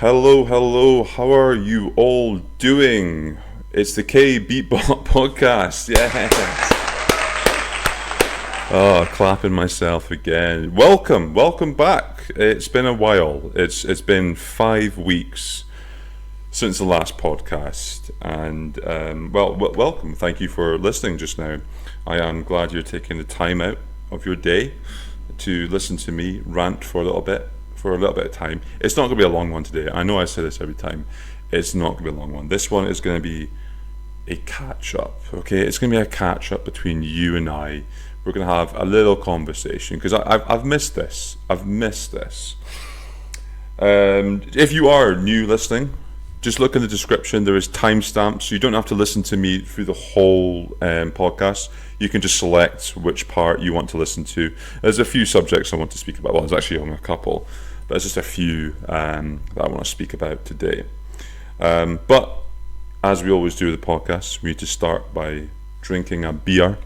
Hello, how are you all doing? It's the KBeatBot podcast, yes! Oh, clapping myself again. Welcome back. It's been a while. It's been 5 weeks since the last podcast, and welcome. Thank you for listening just now. I am glad you're taking the time out of your day to listen to me rant for a little bit of time. It's not going to be a long one today. I know I say this every time. It's not going to be a long one. This one is going to be a catch-up, okay? It's going to be a catch-up between you and I. We're going to have a little conversation, because I've missed this. If you are new listening, just look in the description. There is timestamps, so you don't have to listen to me through the whole podcast. You can just select which part you want to listen to. There's a few subjects I want to speak about. Well, there's actually only a couple, but there's just a few that I want to speak about today. But as we always do with the podcast, we need to start by drinking a beer.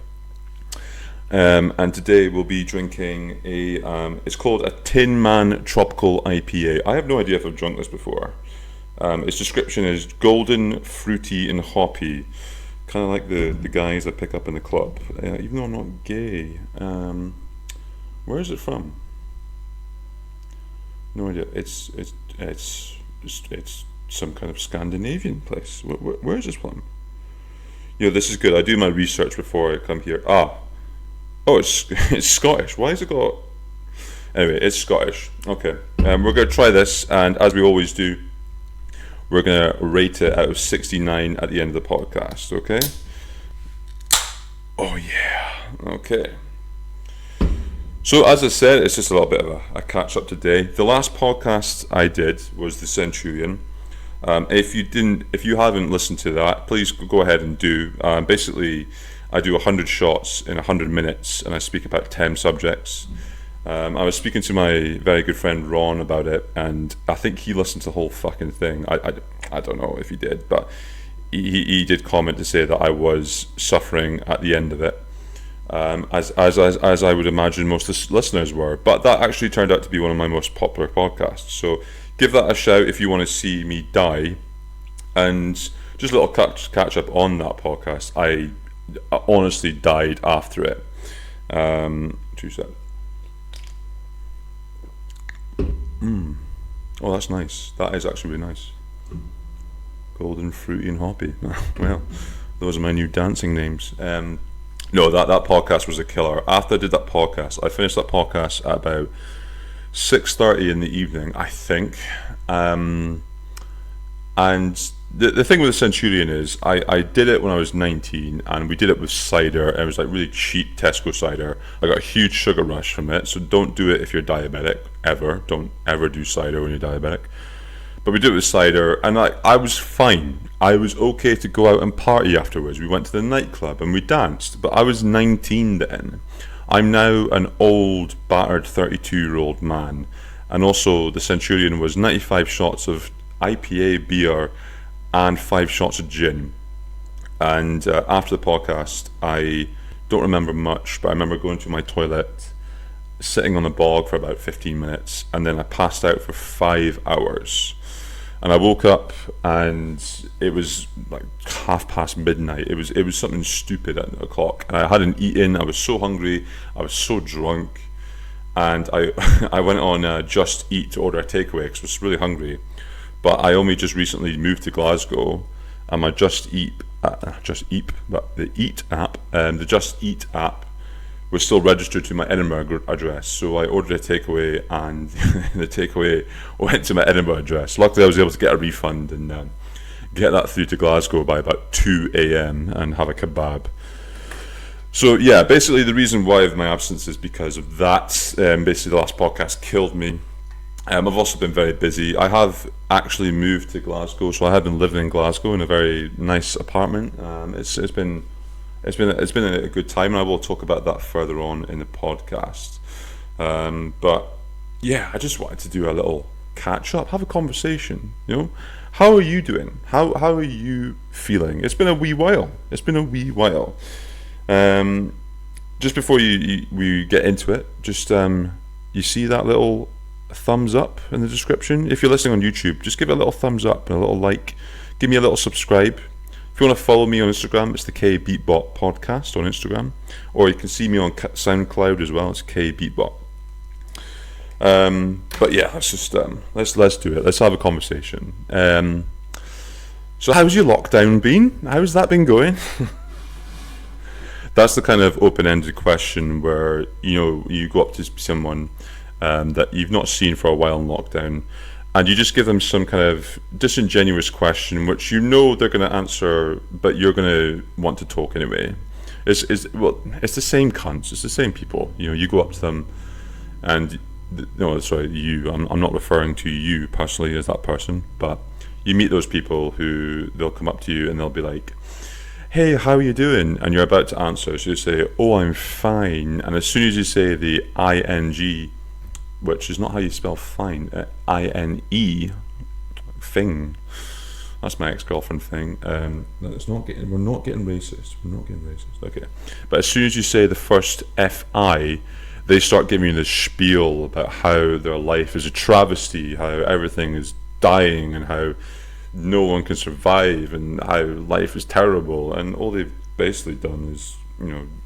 And today we'll be drinking it's called a Tin Man Tropical IPA. I have no idea if I've drunk this before. Its description is golden, fruity and hoppy. Kind of like the guys I pick up in the club. Even though I'm not gay. Where is it from? No idea. It's some kind of Scandinavian place. Where is this from? This is good. I do my research before I come here. It's Scottish. Why has it got... Anyway, it's Scottish. Okay. We're going to try this, and as we always do, we're going to rate it out of 69 at the end of the podcast, okay? Oh yeah, okay. So as I said, it's just a little bit of a catch-up today. The last podcast I did was the Centurion. If you haven't listened to that, please go ahead and do. Basically, I do 100 shots in 100 minutes, and I speak about 10 subjects. I was speaking to my very good friend Ron about it, and I think he listened to the whole fucking thing. I don't know if he did, but he did comment to say that I was suffering at the end of it, as I would imagine most listeners were. But that actually turned out to be one of my most popular podcasts. So give that a shout if you want to see me die. And just a little catch up on that podcast. I honestly died after it. 2 seconds. Oh, that's nice. That is actually really nice. Golden, fruity and hoppy. Well, those are my new dancing names. No, that podcast was a killer. After I did that podcast, I finished that podcast at about 6:30 in the evening, I think. And the thing with the Centurion is I did it when I was 19, and we did it with cider, and it was like really cheap Tesco cider. I got a huge sugar rush from it, so don't do it if you're diabetic, ever. Don't ever do cider when you're diabetic. But we did it with cider, and I was fine. I was okay to go out and party afterwards. We went to the nightclub and we danced, but I was 19 then. I'm now an old, battered 32-year-old man, and also the Centurion was 95 shots of IPA beer and 5 shots of gin. And after the podcast, I don't remember much, but I remember going to my toilet, sitting on the bog for about 15 minutes, and then I passed out for 5 hours. And I woke up and it was like midnight. It was something stupid at o'clock, and I hadn't eaten. I was so hungry, I was so drunk, and I went on Just Eat to order a takeaway because I was really hungry. But I only just recently moved to Glasgow, and my the Just Eat app was still registered to my Edinburgh address. So I ordered a takeaway, and the takeaway went to my Edinburgh address. Luckily, I was able to get a refund and get that through to Glasgow by about 2 a.m. and have a kebab. So yeah, basically the reason why of my absence is because of that. Basically, the last podcast killed me. I've also been very busy. I have actually moved to Glasgow, so I have been living in Glasgow in a very nice apartment. It's been a good time, and I will talk about that further on in the podcast. But yeah, I just wanted to do a little catch up, have a conversation. How are you doing? How are you feeling? It's been a wee while. Just before we get into it, just you see that little thumbs up in the description. If you're listening on YouTube, just give it a little thumbs up and a little like. Give me a little subscribe. If you want to follow me on Instagram, it's the KBeatBot podcast on Instagram, or you can see me on Soundcloud as well. It's KBeatBot. But yeah, let's just let's do it. Let's have a conversation. So how's your lockdown been? How's that been going? That's the kind of open-ended question where you go up to someone that you've not seen for a while in lockdown, and you just give them some kind of disingenuous question which they're going to answer, but you're going to want to talk anyway. It's the same cunts. It's the same people. You go up to them, and no, sorry, you. I'm not referring to you personally as that person, but you meet those people who they'll come up to you and they'll be like, "Hey, how are you doing?" And you're about to answer, so you say, "Oh, I'm fine." And as soon as you say the ing, which is not how you spell fine, I-N-E, thing. That's my ex-girlfriend thing. We're not getting racist. Okay. But as soon as you say the first F-I, they start giving you this spiel about how their life is a travesty, how everything is dying, and how no one can survive, and how life is terrible. And all they've basically done is,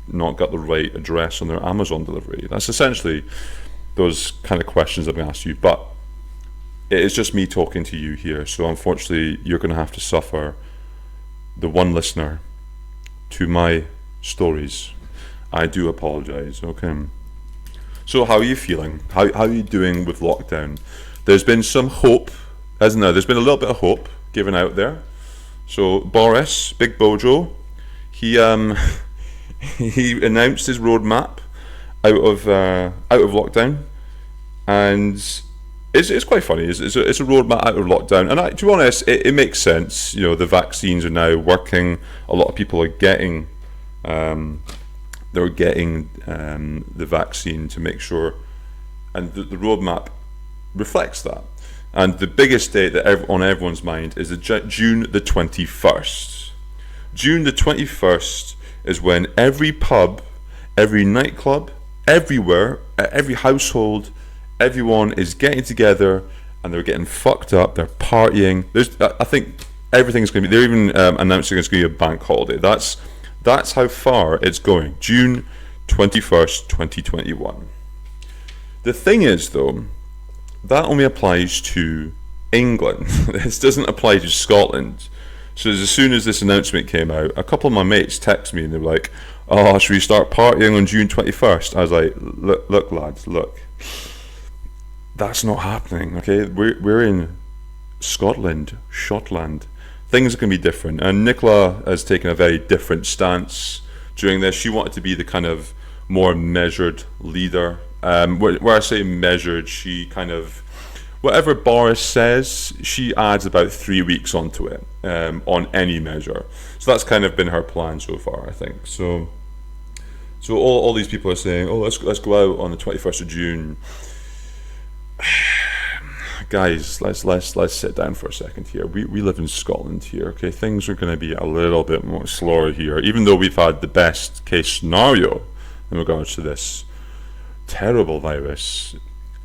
not got the right address on their Amazon delivery. That's essentially those kind of questions I've asked you, but it is just me talking to you here, so unfortunately you're going to have to suffer the one listener to my stories. I do apologize. Okay, so how are you feeling? How are you doing with lockdown? There's been some hope, hasn't there? There's been a little bit of hope given out there. So Boris, Big Bojo, he he announced his roadmap out of lockdown, and it's quite funny. It's a roadmap out of lockdown, and to be honest, it makes sense. The vaccines are now working. A lot of people are getting the vaccine to make sure, and the roadmap reflects that. And the biggest date that on everyone's mind is June the 21st. June the 21st is when every pub, every nightclub, everywhere, at every household, everyone is getting together and they're getting fucked up, they're partying. I think everything's going to be, they're even announcing it's going to be a bank holiday. That's how far it's going. June 21st, 2021. The thing is though, that only applies to England. This doesn't apply to Scotland. So as soon as this announcement came out, a couple of my mates texted me and they were like, "Oh, should we start partying on June 21st? I was like, look lads, look. That's not happening, okay? We're in Scotland, Shotland. Things are going to be different. And Nicola has taken a very different stance during this. She wanted to be the kind of more measured leader. Where I say measured, she kind of, whatever Boris says, she adds about 3 weeks onto it, on any measure. So that's kind of been her plan so far, I think. So all these people are saying, "Oh, let's go out on the 21st of June." Guys, let's sit down for a second here. We live in Scotland here, okay? Things are going to be a little bit more slower here, even though we've had the best case scenario in regards to this terrible virus.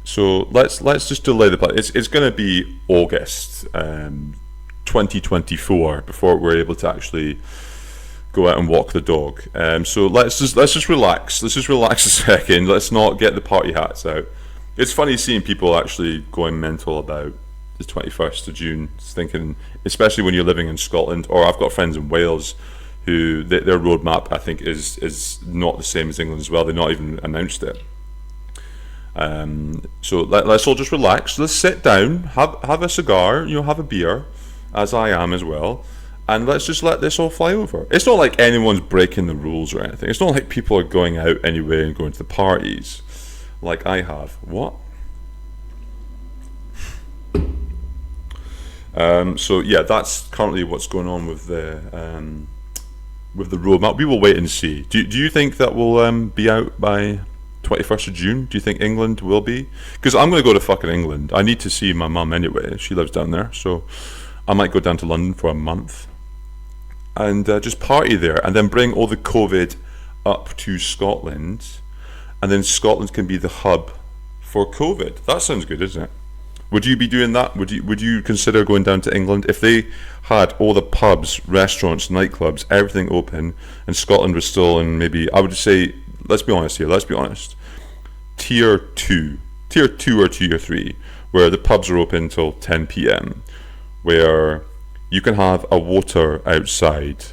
So let's just delay the plan. It's going to be August 2024 before we're able to actually go out and walk the dog. So let's just relax. Let's just relax a second. Let's not get the party hats out. It's funny seeing people actually going mental about the 21st of June, thinking, especially when you're living in Scotland, or I've got friends in Wales who their roadmap I think is not the same as England as well. They've not even announced it. So let's all just relax. Let's sit down, have a cigar, have a beer, as I am as well, and let's just let this all fly over. It's not like anyone's breaking the rules or anything. It's not like people are going out anyway and going to the parties like I have. What? So yeah, that's currently what's going on with the roadmap. We will wait and see. Do you think that will be out by 21st of June? Do you think England will be? Because I'm going to go to fucking England. I need to see my mum anyway. She lives down there, so I might go down to London for a month and just party there, and then bring all the COVID up to Scotland, and then Scotland can be the hub for COVID. That sounds good, isn't it? Would you be doing that? Would you consider going down to England if they had all the pubs, restaurants, nightclubs, everything open, and Scotland was still in, maybe, I would say, let's be honest here, let's be honest, tier 2 or tier 3, where the pubs are open till 10 p.m, where you can have a water outside,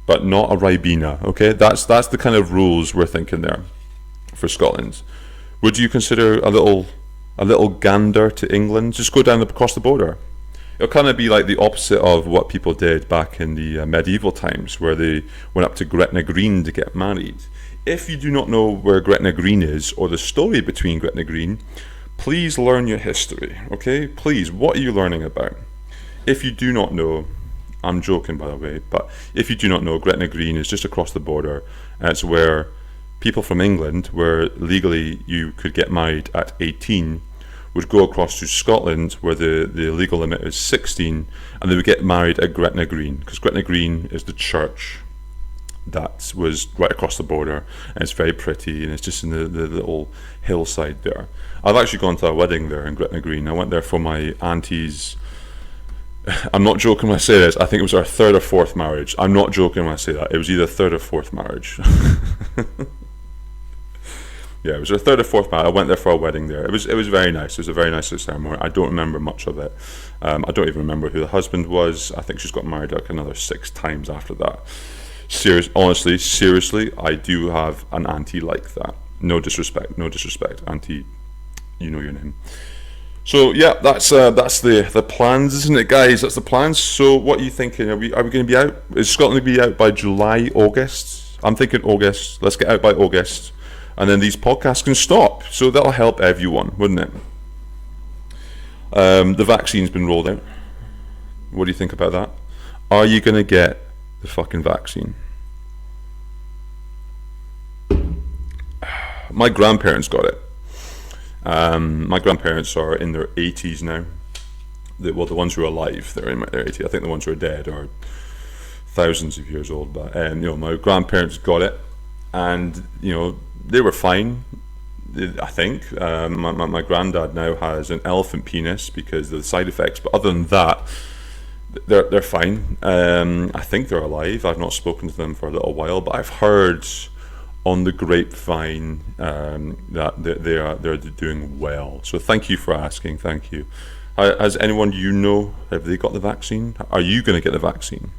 but not a Ribena, okay? That's the kind of rules we're thinking there for Scotland. Would you consider a little gander to England? Just go down across the border. It'll kind of be like the opposite of what people did back in the medieval times, where they went up to Gretna Green to get married. If you do not know where Gretna Green is, or the story between Gretna Green, please learn your history, okay? Please, what are you learning about? If you do not know, I'm joking by the way, but if you do not know, Gretna Green is just across the border, and it's where people from England, where legally you could get married at 18, would go across to Scotland, where the legal limit is 16, and they would get married at Gretna Green, because Gretna Green is the church that was right across the border, and it's very pretty, and it's just in the little hillside there. I've actually gone to a wedding there in Gretna Green. I went there for my auntie's, I'm not joking when I say this, I think it was our third or fourth marriage. I'm not joking when I say that. It was either third or fourth marriage. Yeah, it was our third or fourth marriage. I went there for a wedding there. It was very nice. It was a very nice ceremony. I don't remember much of it. I don't even remember who the husband was. I think she's got married like another 6 times after that. Honestly, seriously, I do have an auntie like that. No disrespect, auntie, you know your name. So yeah, that's the plans, isn't it, guys? That's the plans. So what are you thinking? Are we going to be out? Is Scotland going to be out by July, August? I'm thinking August. Let's get out by August, and then these podcasts can stop. So that'll help everyone, wouldn't it? The vaccine's been rolled out. What do you think about that? Are you going to get the fucking vaccine? My grandparents got it. My grandparents are in their 80s now. The ones who are alive, they're in their 80s. I think the ones who are dead are thousands of years old. But my grandparents got it, and they were fine. I think my granddad now has an elephant penis because of the side effects. But other than that, they're fine. I think they're alive. I've not spoken to them for a little while, but I've heard on the grapevine that they're doing well. So thank you for asking. Thank you. Has anyone have they got the vaccine? Are you going to get the vaccine?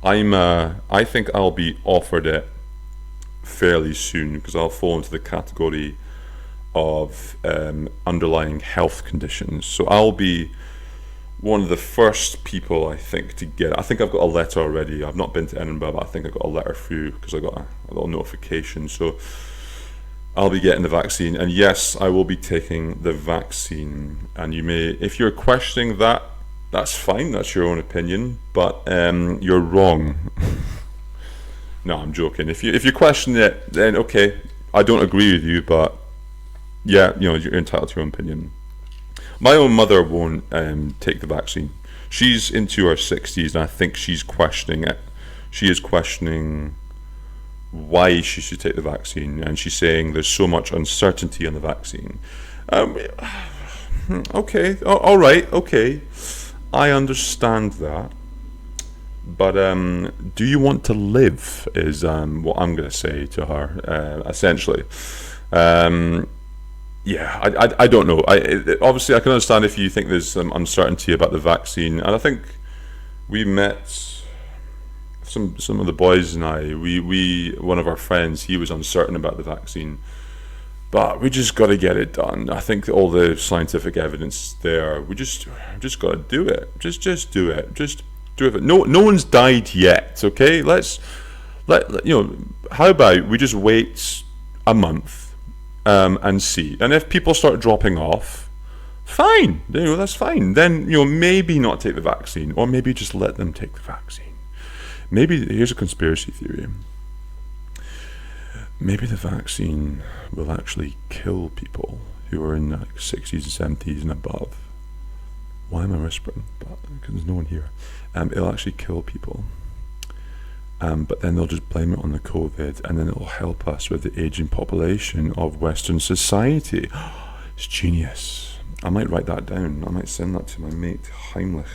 I think I'll be offered it fairly soon, because I'll fall into the category of underlying health conditions. So I'll be one of the first people, I think, to get it. I think I've got a letter already. I've not been to Edinburgh, but I think I got a letter through because I got a little notification. So I'll be getting the vaccine, and yes, I will be taking the vaccine. And you may, if you're questioning that, that's fine. That's your own opinion, but you're wrong. No, I'm joking. If you question it, then okay, I don't agree with you, but yeah, you're entitled to your own opinion. My own mother won't take the vaccine. She's into her 60s, and I think she's questioning it. She is questioning why she should take the vaccine, and she's saying there's so much uncertainty on the vaccine. Okay, all right, okay, I understand that, but do you want to live? Is what I'm going to say to her, essentially. Yeah, I don't know. Obviously, I can understand if you think there's some uncertainty about the vaccine, and I think we met some of the boys and I. One of our friends, he was uncertain about the vaccine, but we just got to get it done. I think all the scientific evidence there. We just got to do it. Just do it. Just do it. No one's died yet. Okay, how about we just wait a month? And see, and if people start dropping off, fine, that's fine. Then maybe not take the vaccine, or maybe just let them take the vaccine. Maybe here's a conspiracy theory. Maybe the vaccine will actually kill people who are in the 60s and 70s and above. Why am I whispering? Because there's no one here. It'll actually kill people. But then they'll just blame it on the COVID, and then it'll help us with the aging population of Western society. It's genius. I might write that down. I might send that to my mate Heimlich.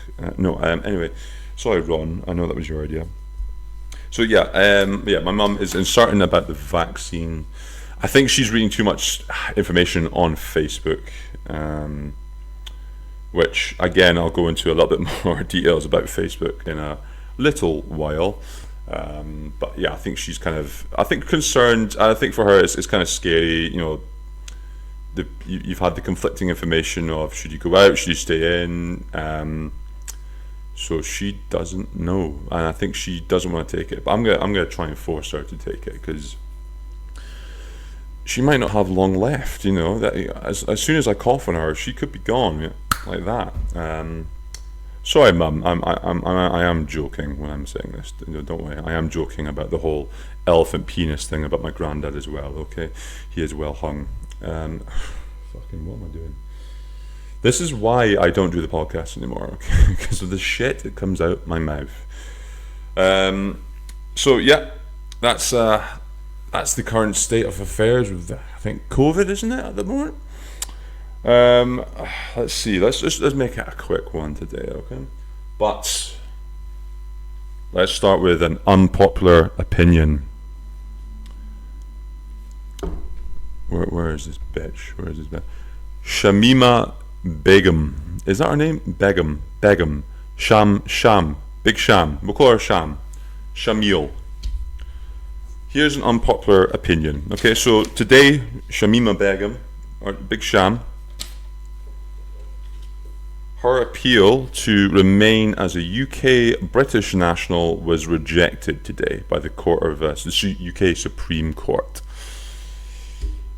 Anyway, sorry, Ron. I know that was your idea. So my mum is uncertain about the vaccine. I think she's reading too much information on Facebook, which again I'll go into a little bit more details about Facebook in a little while. But yeah, I think she's concerned. I think for her it's kind of scary. You've had the conflicting information of should you go out, should you stay in. So she doesn't know, and I think she doesn't want to take it. But I'm gonna try and force her to take it because she might not have long left. That as soon as I cough on her, she could be gone, like that. Sorry, Mum. I am joking when I'm saying this. Don't worry. I am joking about the whole elephant penis thing about my granddad as well. Okay, he is well hung. Fucking what am I doing? This is why I don't do the podcast anymore, okay? Because of the shit that comes out my mouth. So yeah, that's the current state of affairs with I think COVID, isn't it, at the moment? Let's see. Let's make it a quick one today, okay? But let's start with an unpopular opinion. Where is this bitch? Shamima Begum. Is that her name? Begum. Sham. Big Sham. We'll call her Sham. Shamil. Here's an unpopular opinion. Okay, so today, Shamima Begum, or Big Sham, her appeal to remain as a UK British national was rejected today by the UK Supreme Court.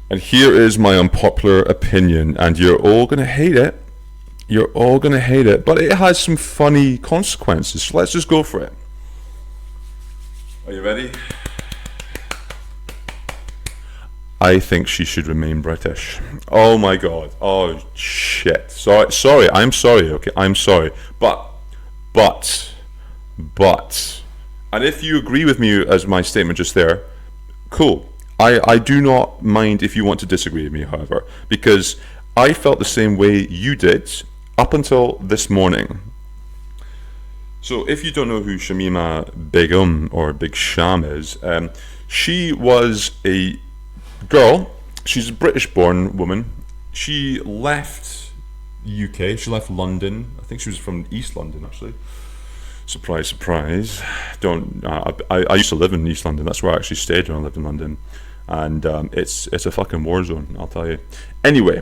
And here is my unpopular opinion, and you're all going to hate it. But it has some funny consequences, so let's just go for it. Are you ready? I think she should remain British. Oh my god. Oh shit. Sorry. I'm sorry. Okay, I'm sorry. But, and if you agree with me as my statement just there, cool. I do not mind if you want to disagree with me, however, because I felt the same way you did up until this morning. So if you don't know who Shamima Begum or Big Sham is, she was a girl. She's a British-born woman. She left UK. She left London. I think she was from East London, actually. Surprise, surprise. I used to live in East London. That's where I actually stayed when I lived in London. And it's a fucking war zone, I'll tell you. Anyway,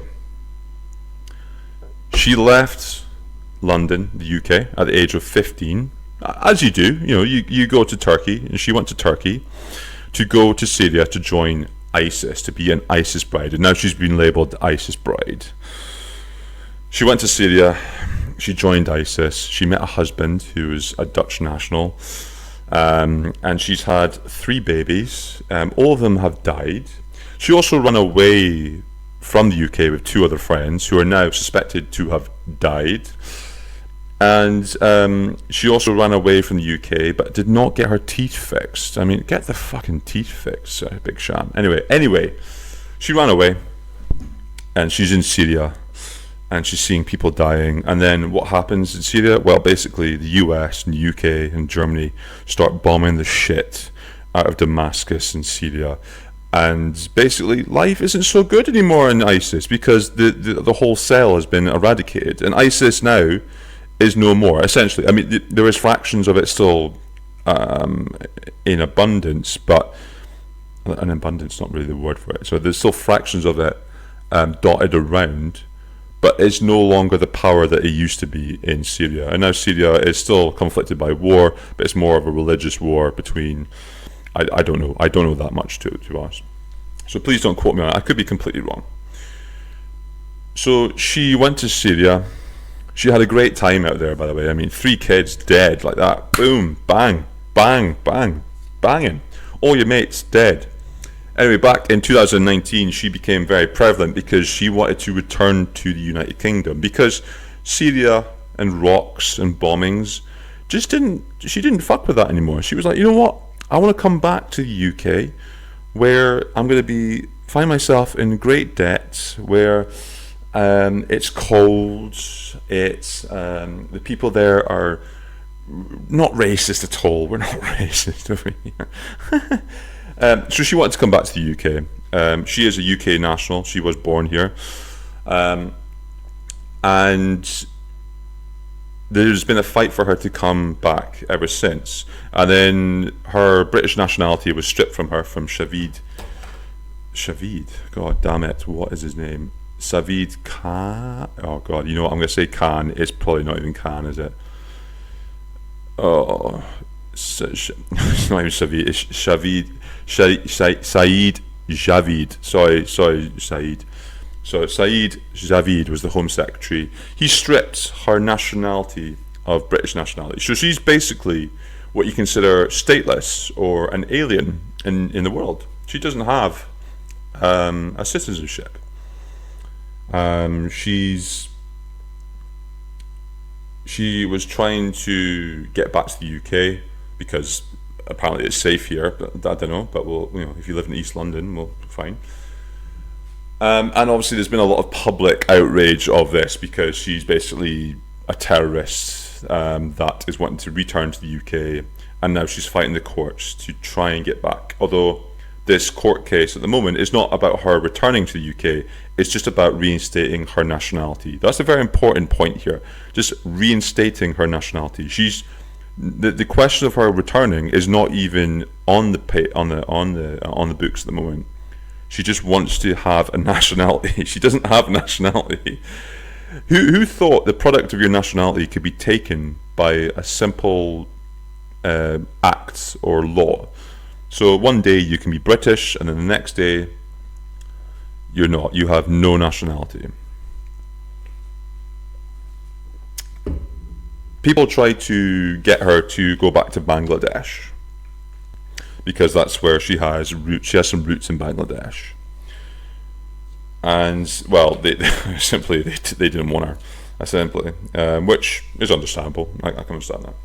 she left London, the UK, at the age of 15. As you do, you go to Turkey, and she went to Turkey to go to Syria to join ISIS, to be an ISIS bride. And now she's been labelled ISIS bride. She went to Syria, she joined ISIS, she met a husband who was a Dutch national, and she's had 3 babies. All of them have died. She also ran away from the UK with 2 other friends who are now suspected to have died. And she also ran away from the UK, but did not get her teeth fixed. I mean, get the fucking teeth fixed, Big Sham. Anyway, she ran away, and she's in Syria, and she's seeing people dying. And then what happens in Syria? Well, basically, the US and the UK and Germany start bombing the shit out of Damascus and Syria. And basically, life isn't so good anymore in ISIS because the whole cell has been eradicated. And ISIS now is no more, essentially. I mean, there is fractions of it still in abundance, but an abundance is not really the word for it. So there's still fractions of it dotted around, but it's no longer the power that it used to be in Syria. And now Syria is still conflicted by war, but it's more of a religious war between, I don't know that much to be honest. So please don't quote me on it. I could be completely wrong. So she went to Syria. She had a great time out there, by the way. I mean, 3 kids dead like that. Boom, bang, bang, bang, banging. All your mates dead. Anyway, back in 2019, she became very prevalent because she wanted to return to the United Kingdom because Syria and rocks and bombings she didn't fuck with that anymore. She was like, you know what? I want to come back to the UK where I'm going to find myself in great debt, where It's cold. It's the people there are not racist at all. We're not racist over here. So she wanted to come back to the UK. She is a UK national. She was born here. And there's been a fight for her to come back ever since. And then her British nationality was stripped from her from Shavid, God damn it, what is his name? Savid Khan. Oh God, you know what? I'm going to say Khan. It's probably not even Khan, is it? Oh, it's not even Savid. It's Saeed Javid. Sorry, Saeed. So Saeed Javid was the Home Secretary. He stripped her nationality of British nationality. So she's basically what you consider stateless or an alien in the world. She doesn't have a citizenship. She was trying to get back to the UK because apparently it's safe here. But I don't know. But if you live in East London, well, fine. And obviously, there's been a lot of public outrage of this because she's basically a terrorist that is wanting to return to the UK, and now she's fighting the courts to try and get back. Although this court case at the moment is not about her returning to the UK, it's just about reinstating her nationality. That's a very important point here. Just reinstating her nationality. The question of her returning is not even on the books at the moment. She just wants to have a nationality. She doesn't have a nationality. Who thought the product of your nationality could be taken by a simple act or law? So one day you can be British, and then the next day you're not. You have no nationality. People try to get her to go back to Bangladesh, because that's where she has roots. She has some roots in Bangladesh, and well, they didn't want her, simply, which is understandable. I can understand that.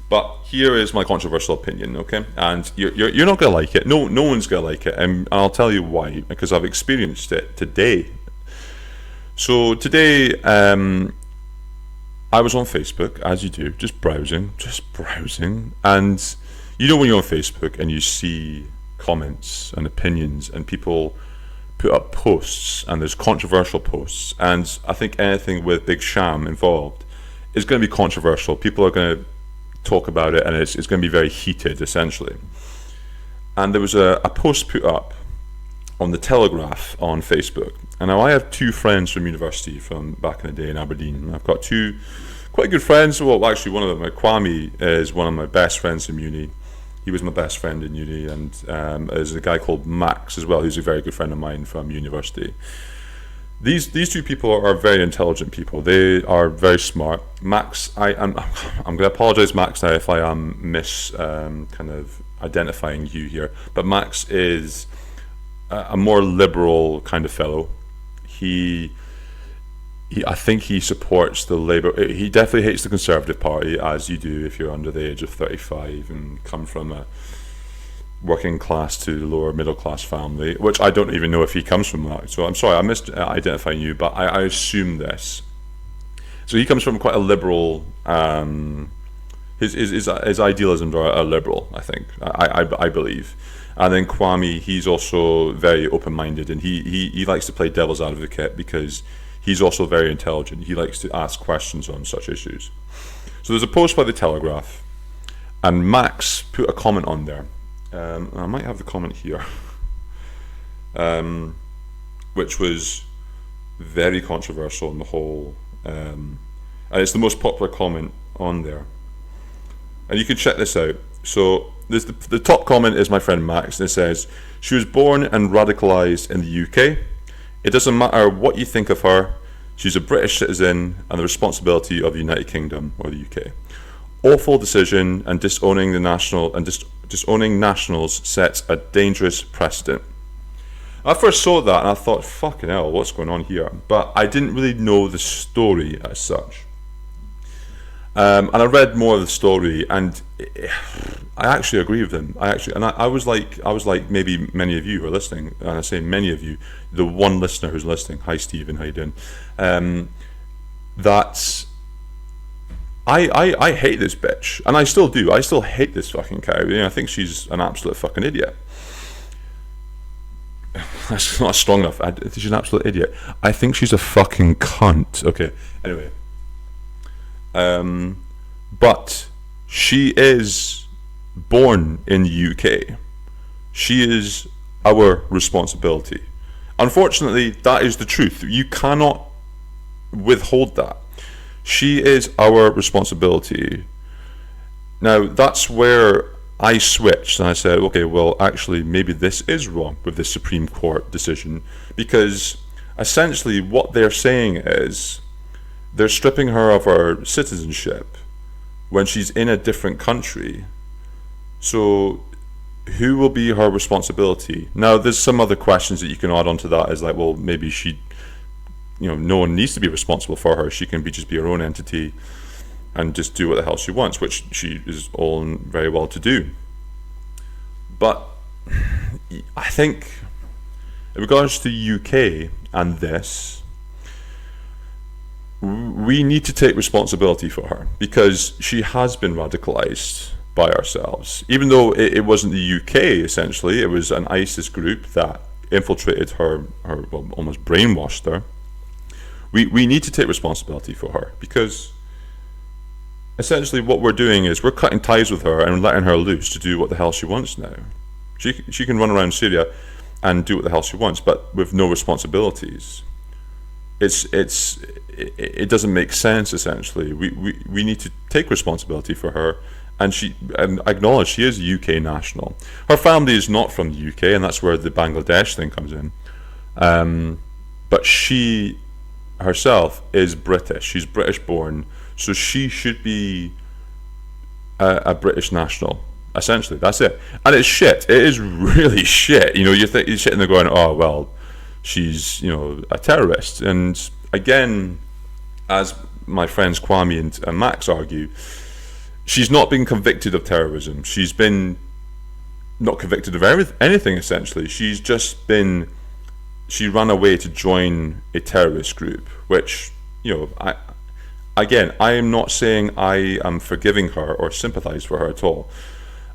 But here is my controversial opinion, okay? And you're not gonna like it. No one's gonna like it, and I'll tell you why. Because I've experienced it today. So today, I was on Facebook, as you do, just browsing, and you know when you're on Facebook and you see comments and opinions and people put up posts and there's controversial posts, and I think anything with Big Sham involved is going to be controversial. People are going to talk about it, and it's going to be very heated, essentially. And there was a post put up on the Telegraph on Facebook. And now I have two friends from university from back in the day in Aberdeen. I've got two quite good friends. Well, actually, one of them, Kwame, is one of my best friends from uni. He was my best friend in uni, and there's a guy called Max as well, who's a very good friend of mine from university. These two people are very intelligent people. They are very smart. Max, I'm going to apologise, Max, now if I am kind of identifying you here. But Max is a more liberal kind of fellow. I think he supports the Labour. He definitely hates the Conservative Party, as you do if you're under the age of 35 and come from a working class to lower middle class family, which I don't even know if he comes from that. So I'm sorry, I missed identifying you, but I assume this. So he comes from quite a liberal. His idealisms are liberal, I think. I believe. And then Kwame, he's also very open-minded, and he likes to play devil's advocate because he's also very intelligent. He likes to ask questions on such issues. So there's a post by the Telegraph, and Max put a comment on there. I might have the comment here, which was very controversial in the whole, and it's the most popular comment on there. And you can check this out. So the top comment is my friend Max, and it says, "She was born and radicalised in the UK. It doesn't matter what you think of her. She's a British citizen and the responsibility of the United Kingdom or the UK. Awful decision, and disowning nationals sets a dangerous precedent." I first saw that and I thought, fucking hell, what's going on here? But I didn't really know the story as such. And I read more of the story, and I actually agree with them. I was like maybe many of you who are listening, and I say many of you, the one listener who's listening. Hi, Stephen, how you doing? That's I hate this bitch, and I still do. I still hate this fucking cow. I think she's an absolute fucking idiot. That's not strong enough. She's an absolute idiot. I think she's a fucking cunt. Okay. Anyway. But she is born in the UK. She is our responsibility. Unfortunately, that is the truth. You cannot withhold that. She is our responsibility. Now, that's where I switched and I said, okay, well, actually, maybe this is wrong with the Supreme Court decision, because essentially what they're saying is they're stripping her of her citizenship when she's in a different country. So who will be her responsibility? Now, there's some other questions that you can add on to that, is like, well, maybe no one needs to be responsible for her. She can just be her own entity and just do what the hell she wants, which she is all very well to do. But I think in regards to the UK and this, we need to take responsibility for her, because she has been radicalized by ourselves. Even though it wasn't the UK, essentially, it was an ISIS group that infiltrated her well, almost brainwashed her. We need to take responsibility for her, because essentially what we're doing is we're cutting ties with her and letting her loose to do what the hell she wants now. She can run around Syria and do what the hell she wants, but with no responsibilities. It doesn't make sense. Essentially, we need to take responsibility for her, and acknowledge she is a UK national. Her family is not from the UK, and that's where the Bangladesh thing comes in. But she herself is British. She's British born, so she should be a British national. Essentially, that's it. And it's shit. It is really shit. You're sitting there going, oh well, she's a terrorist. And again, as my friends Kwame and Max argue, she's not been convicted of terrorism. She's been not convicted of anything, essentially. She ran away to join a terrorist group, which I am not saying I am forgiving her or sympathize for her at all.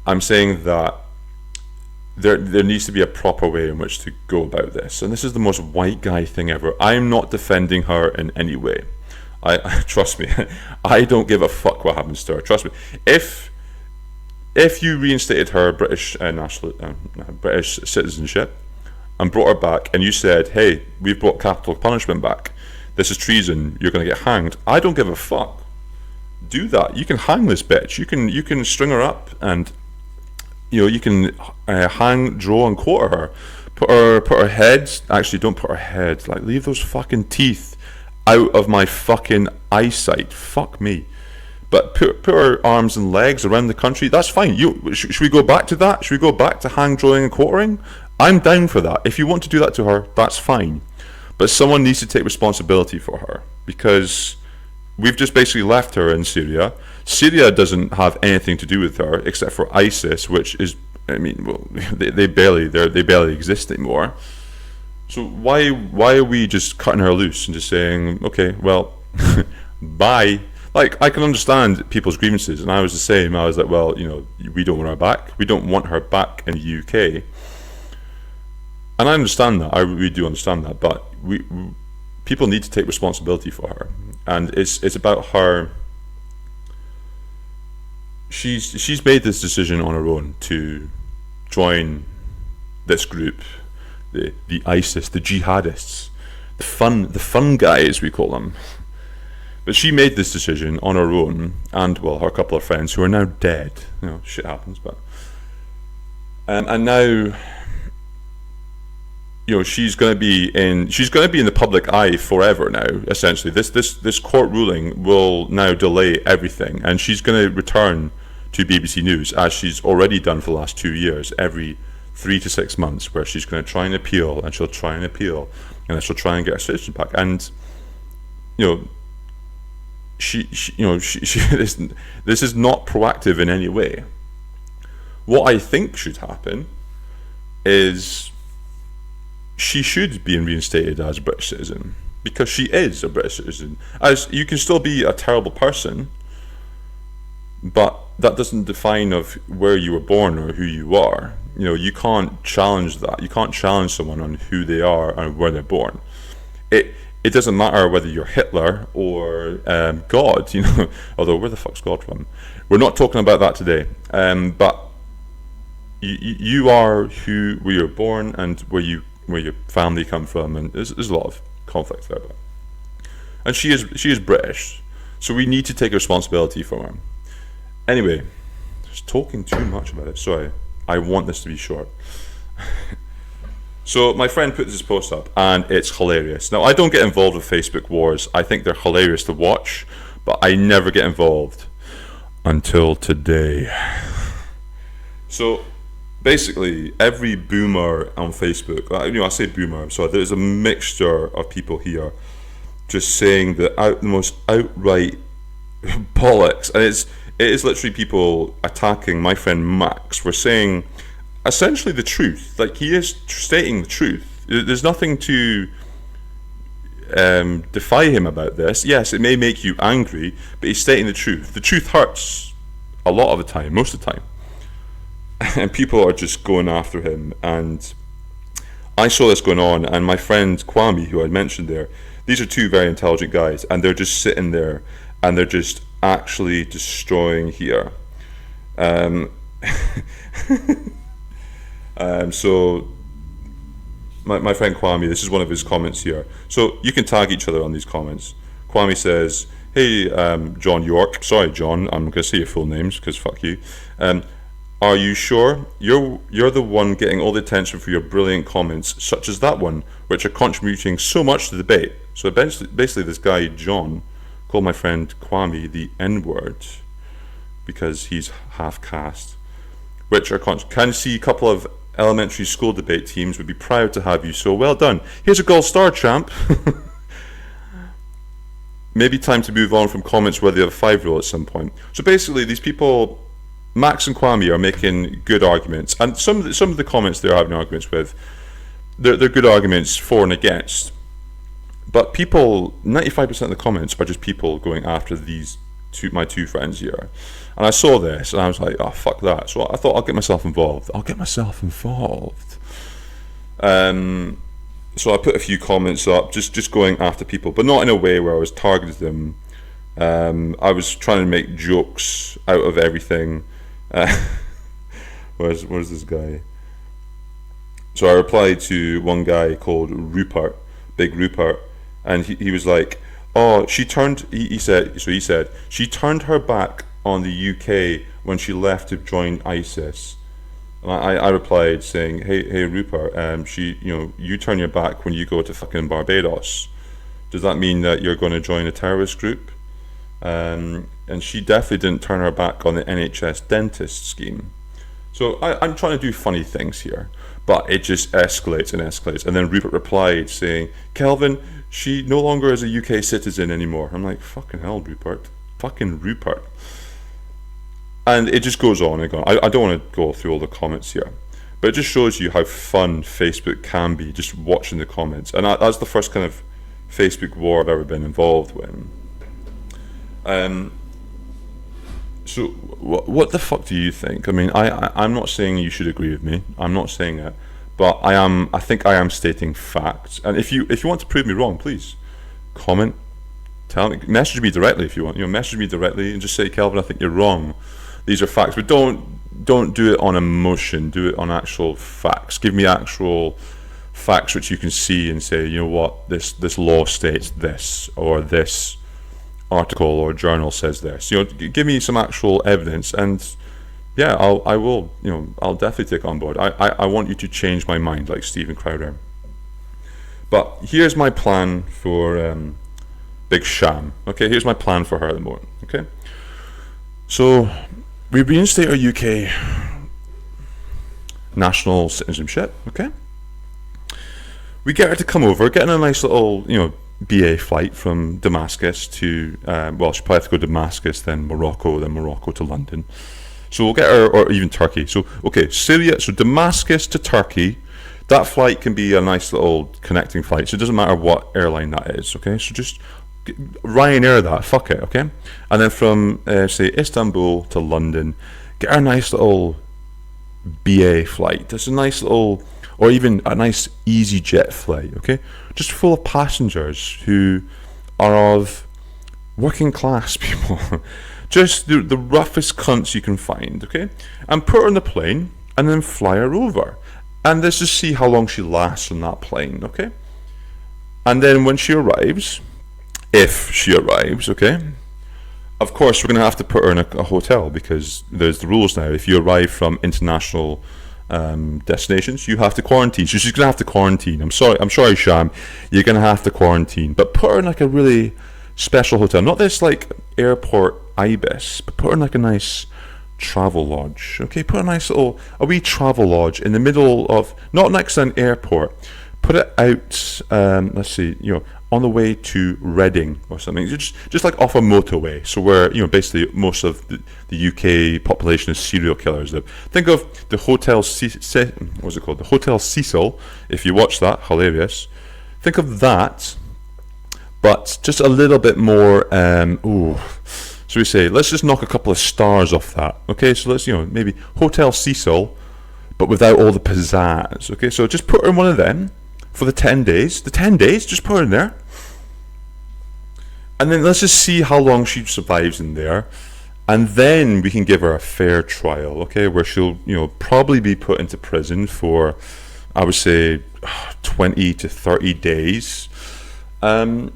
I'm saying that there needs to be a proper way in which to go about this, and this is the most white guy thing ever. I'm not defending her in any way. I trust me, I don't give a fuck what happens to her. Trust me. If you reinstated her British British citizenship and brought her back, and you said, hey, we've brought capital punishment back, this is treason, you're going to get hanged, I don't give a fuck. Do that. You can hang this bitch. You can string her up, and you can hang, draw, and quarter her. Put her head. Actually, don't put her head. Like, leave those fucking teeth out of my fucking eyesight. Fuck me. But put her arms and legs around the country. That's fine. Should we go back to that? Should we go back to hang, drawing, and quartering? I'm down for that. If you want to do that to her, that's fine. But someone needs to take responsibility for her, because we've just basically left her in Syria. Syria doesn't have anything to do with her except for ISIS, which is, they barely exist anymore. So why are we just cutting her loose and just saying, okay, well, bye? Like, I can understand people's grievances, and I was the same. I was like, well, we don't want her back. We don't want her back in the UK. And I understand that. I really do understand that. But people need to take responsibility for her, and it's about her. She's made this decision on her own to join this group, the ISIS, the jihadists, the fun guys, we call them. But she made this decision on her own, and well, her couple of friends who are now dead. Shit happens, but and now. She's going to be in the public eye forever now. Essentially, this court ruling will now delay everything, and she's going to return to BBC News, as she's already done for the last 2 years, every 3 to 6 months, where she's going to try and appeal, and she'll try and appeal, and then she'll try and get her citizenship back. And this is not proactive in any way. What I think should happen is she should be reinstated as a British citizen, because she is a British citizen. As you can still be a terrible person, but that doesn't define of where you were born or who you are. You can't challenge that. You can't challenge someone on who they are and where they're born. It doesn't matter whether you're Hitler or God. Although where the fuck's God from? We're not talking about that today. But you are where you're born and where your family come from, and there's a lot of conflict there. And she is British, so we need to take responsibility from her. Anyway, just talking too much about it. Sorry, I want this to be short. So my friend put this post up, and it's hilarious. Now, I don't get involved with Facebook wars. I think they're hilarious to watch, but I never get involved until today. So basically, every boomer on Facebook, I say boomer, so there's a mixture of people here just saying the most outright bollocks, and it is literally people attacking my friend Max for saying essentially the truth. Like, he is stating the truth. There's nothing to defy him about this. Yes, it may make you angry, but he's stating the truth. The truth hurts a lot of the time, most of the time. And people are just going after him. And I saw this going on, and my friend Kwame, who I mentioned there, these are two very intelligent guys, and they're just sitting there, and they're just actually destroying here. So my friend Kwame, this is one of his comments here. So you can tag each other on these comments. Kwame says, "Hey, John York." Sorry, John, I'm going to say your full names because fuck you. Are you sure? You're the one getting all the attention for your brilliant comments, such as that one, which are contributing so much to the debate. So basically this guy, John, called my friend Kwame the N-word because he's half caste, which are can see a couple of elementary school debate teams would be proud to have you, so well done. Here's a gold star, champ. Maybe time to move on from comments where they have a 5 rule at some point. So basically these people, Max and Kwame, are making good arguments, and some of the comments they're having arguments with, they're good arguments for and against. But people, 95% of the comments are just people going after my two friends here. And I saw this, and I was like, oh, fuck that. So I thought, I'll get myself involved. So I put a few comments up, just going after people, but not in a way where I was targeting them. I was trying to make jokes out of everything. Where's this guy? So I replied to one guy called Rupert, Big Rupert, and he was like, oh, he said she turned her back on the UK when she left to join ISIS. And I replied saying, hey Rupert, you turn your back when you go to fucking Barbados. Does that mean that you're going to join a terrorist group? And she definitely didn't turn her back on the NHS dentist scheme. So I'm trying to do funny things here, but it just escalates and escalates. And then Rupert replied saying, Kelvyn, she no longer is a UK citizen anymore. I'm like, fucking hell, Rupert. Fucking Rupert. And it just goes on and on. I don't want to go through all the comments here, but it just shows you how fun Facebook can be, just watching the comments. And that's the first kind of Facebook war I've ever been involved with. So what the fuck do you think? I mean, I'm not saying you should agree with me. I'm not saying it, but I think I am stating facts. And if you want to prove me wrong, please comment, tell me, message me directly if you want. Message me directly and just say, Kelvyn, I think you're wrong. These are facts, but don't do it on emotion. Do it on actual facts. Give me actual facts which you can see and say, you know what, this law states this, or this article or journal says this. Give me some actual evidence, and yeah, I'll definitely take on board. I want you to change my mind, like Stephen Crowder. But here's my plan for Big Sham. Okay, here's my plan for her at the moment. Okay, so we reinstate our UK national citizenship. Okay, we get her to come over, get in a nice little BA flight from Damascus to, well, she'll probably have to go to Damascus, then Morocco to London. So we'll get her, or even Turkey. So, okay, Syria, so Damascus to Turkey, that flight can be a nice little connecting flight. So it doesn't matter what airline that is, okay? So just Ryanair that, fuck it, okay? And then from, say, Istanbul to London, get her a nice little BA flight. That's a nice little, or even a nice EasyJet flight, okay? Just full of passengers who are of working class people. Just the roughest cunts you can find, okay? And put her on the plane and then fly her over. And let's just see how long she lasts on that plane, okay? And then when she arrives, if she arrives, okay? Of course, we're going to have to put her in a hotel because there's the rules now. If you arrive from international destinations, you have to quarantine. So she's going to have to quarantine. I'm sorry, Sham. You're going to have to quarantine. But put her in like a really special hotel. Not this like airport ibis, but put her in like a nice travel lodge. Okay, put a wee travel lodge in the middle of, not next to an airport. Put it out, let's see, on the way to Reading or something, just like off a motorway, so where basically most of the UK population is serial killers live. Think of the Hotel what's it called? The Hotel Cecil. If you watch that, hilarious. Think of that, but just a little bit more. So we say, let's just knock a couple of stars off that. Okay, so let's maybe Hotel Cecil, but without all the pizzazz. Okay, so just put her in one of them. For the 10 days. The 10 days, just put her in there. And then let's just see how long she survives in there. And then we can give her a fair trial, okay? Where she'll, probably be put into prison for, I would say, 20 to 30 days. And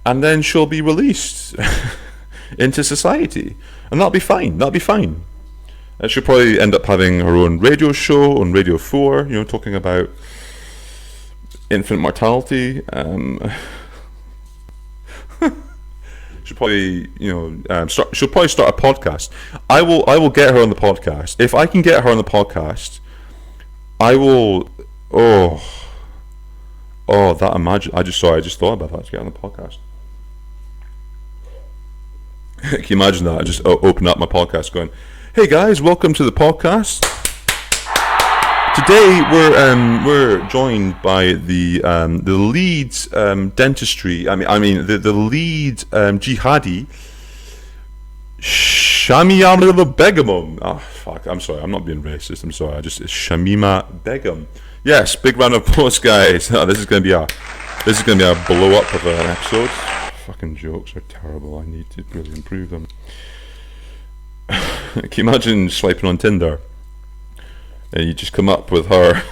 then she'll be released into society. And that'll be fine. And she'll probably end up having her own radio show on Radio 4, talking about infant mortality. She'll probably, she'll probably start a podcast. I will get her on the podcast. If I can get her on the podcast, I will. I just thought about that to get on the podcast. Can you imagine that? I just open up my podcast, going, "Hey guys, welcome to the podcast." Today we're joined by the lead dentistry. I mean the lead jihadi, Shamima Begum. Oh fuck! I'm sorry. I'm not being racist. I'm sorry. It's Shamima Begum. Yes, big round of applause, guys. Oh, this is gonna be a blow up of an episode. Fucking jokes are terrible. I need to really improve them. Can you imagine swiping on Tinder? And you just come up with her.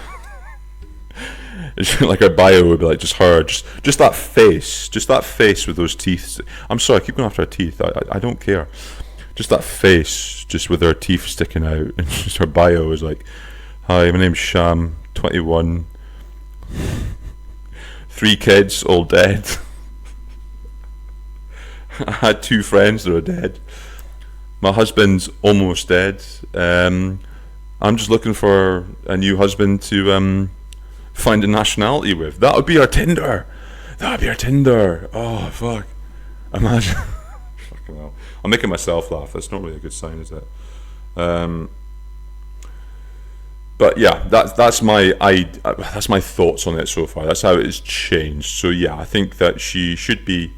It's like her bio would be like just her, just that face with those teeth. I'm sorry, I keep going after her teeth. I don't care. Just that face, just with her teeth sticking out, and just her bio is like, "Hi, my name's Sham, 21, 3 kids, all dead. I had 2 friends that are dead. My husband's almost dead. I'm just looking for a new husband to find a nationality with." That would be our Tinder. Oh, fuck. Imagine. Fucking hell. I'm making myself laugh. That's not really a good sign, is it? But yeah, that's my thoughts on it so far. That's how it has changed. So yeah, I think that she should be.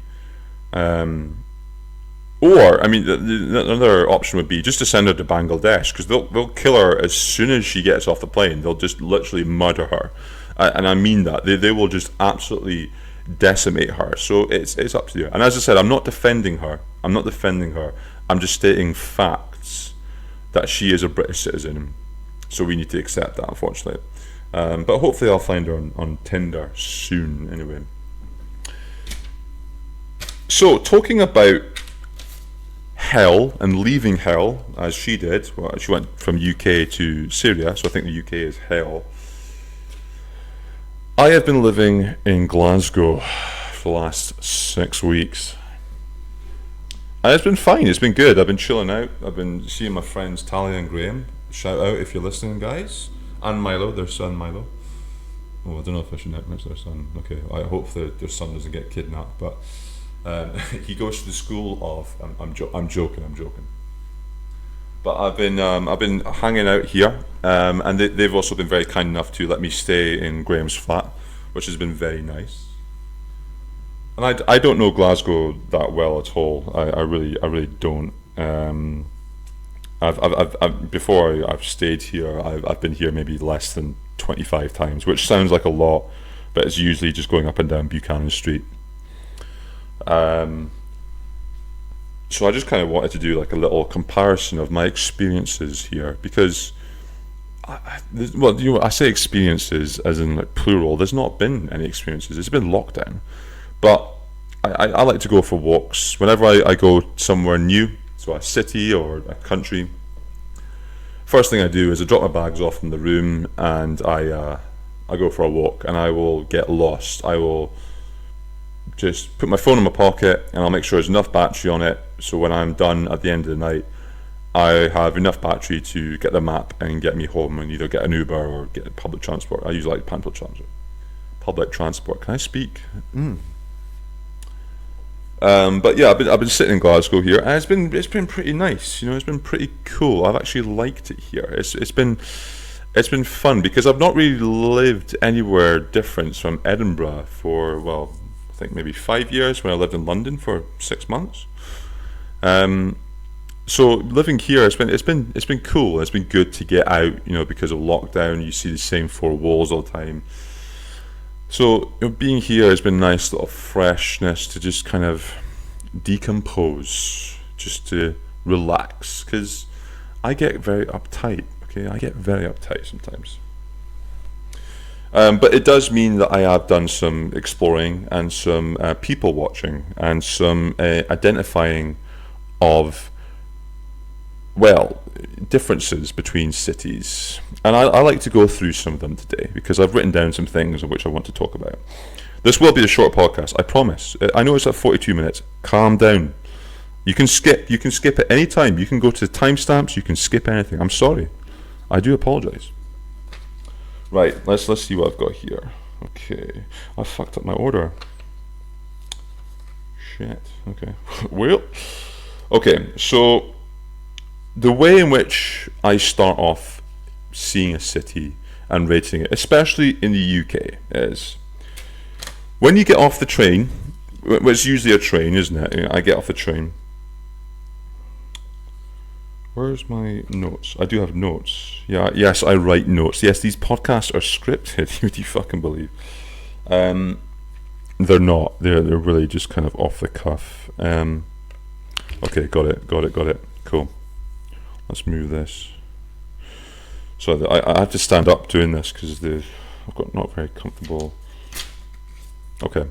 Or, I mean, another option would be just to send her to Bangladesh, because they'll kill her as soon as she gets off the plane. They'll just literally murder her, and I mean that. They will just absolutely decimate her. So it's up to you. And as I said, I'm not defending her. I'm just stating facts that she is a British citizen. So we need to accept that, unfortunately. But hopefully I'll find her on Tinder soon, anyway. So, talking about hell and leaving hell, as she did. Well, she went from UK to Syria, so I think the UK is hell. I have been living in Glasgow for the last 6 weeks. And it's been fine, it's been good. I've been chilling out. I've been seeing my friends Talia and Graham. Shout out if you're listening, guys. And Milo, their son Milo. Oh, I don't know if I should mention their son. Okay, I hope their son doesn't get kidnapped. But he goes to the school of. I'm joking. But I've been hanging out here, and they've also been very kind enough to let me stay in Graham's flat, which has been very nice. And I don't know Glasgow that well at all. I really don't. Before I've stayed here, I've been here maybe less than 25 times, which sounds like a lot, but it's usually just going up and down Buchanan Street. So I just kind of wanted to do like a little comparison of my experiences here, because I say experiences as in like plural. There's not been any experiences. It's been lockdown, but I like to go for walks whenever I go somewhere new, so a city or a country. First thing I do is I drop my bags off in the room and I go for a walk, and I will get lost. I will just put my phone in my pocket and I'll make sure there's enough battery on it, so when I'm done at the end of the night, I have enough battery to get the map and get me home, and either get an Uber or get public transport. I usually like public transport. Can I speak? But yeah, I've been sitting in Glasgow here, and it's been pretty nice. It's been pretty cool. I've actually liked it here. It's been fun because I've not really lived anywhere different from Edinburgh for, well, I think maybe 5 years, when I lived in London for 6 months. So living here, it's been cool. It's been good to get out, because of lockdown. You see the same four walls all the time. So being here has been nice, little freshness to just kind of decompose, just to relax, because I get very uptight. Okay, I get very uptight sometimes. But it does mean that I have done some exploring and some people watching and some identifying of, well, differences between cities. And I like to go through some of them today, because I've written down some things of which I want to talk about. This will be a short podcast, I promise. I know it's at 42 minutes. Calm down. You can skip at any time. You can go to timestamps, you can skip anything. I'm sorry. I do apologize. Right, let's see what I've got here. Okay. I fucked up my order. Shit. Okay. Well. Okay, so the way in which I start off seeing a city and rating it, especially in the UK, is when you get off the train. Well, it's usually a train, isn't it? I get off the train. Where's my notes? I do have notes. Yeah, yes, I write notes. Yes, these podcasts are scripted. Would you fucking believe? They're not. They're really just kind of off the cuff. Okay, got it. Cool. Let's move this. So I have to stand up doing this because I've got not very comfortable. Okay.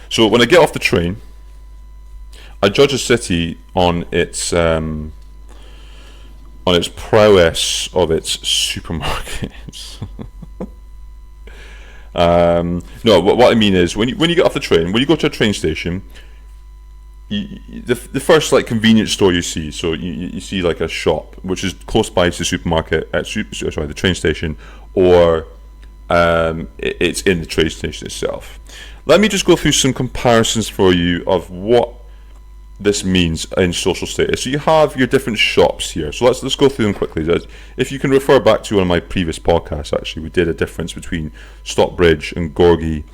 So when I get off the train, I judge a city on its prowess of its supermarkets. No, what I mean is when you get off the train, when you go to a train station, the first like convenience store you see, so you see like a shop which is close by to the supermarket the train station, or it's in the train station itself. Let me just go through some comparisons for you of what this means in social status. So you have your different shops here. So let's go through them quickly. If you can refer back to one of my previous podcasts, actually, we did a difference between Stockbridge and Gorgie,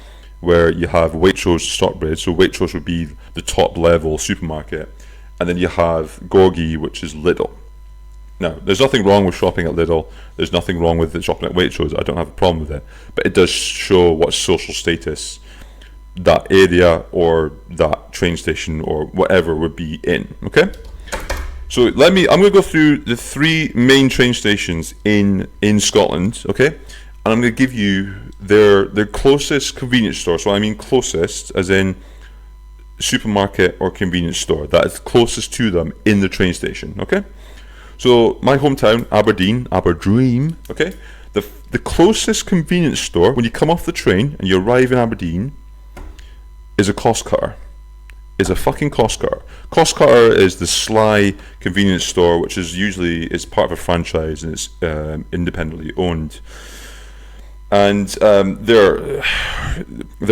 where you have Waitrose, Stockbridge. So Waitrose would be the top level supermarket, and then you have Gorgie, which is Lidl. Now, there's nothing wrong with shopping at Lidl. There's nothing wrong with shopping at Waitrose. I don't have a problem with it, but it does show what social status that area or that train station or whatever would be in. Okay, so I'm going to go through the three main train stations in Scotland. Okay, and I'm going to give you their closest convenience store. So I mean closest as in supermarket or convenience store that is closest to them in the train station. Okay, so my hometown, Aberdeen. Okay, the closest convenience store when you come off the train and you arrive in Aberdeen is a cost cutter. Is a fucking cost cutter. Cost cutter is the sly convenience store, which is usually part of a franchise and it's independently owned. and they're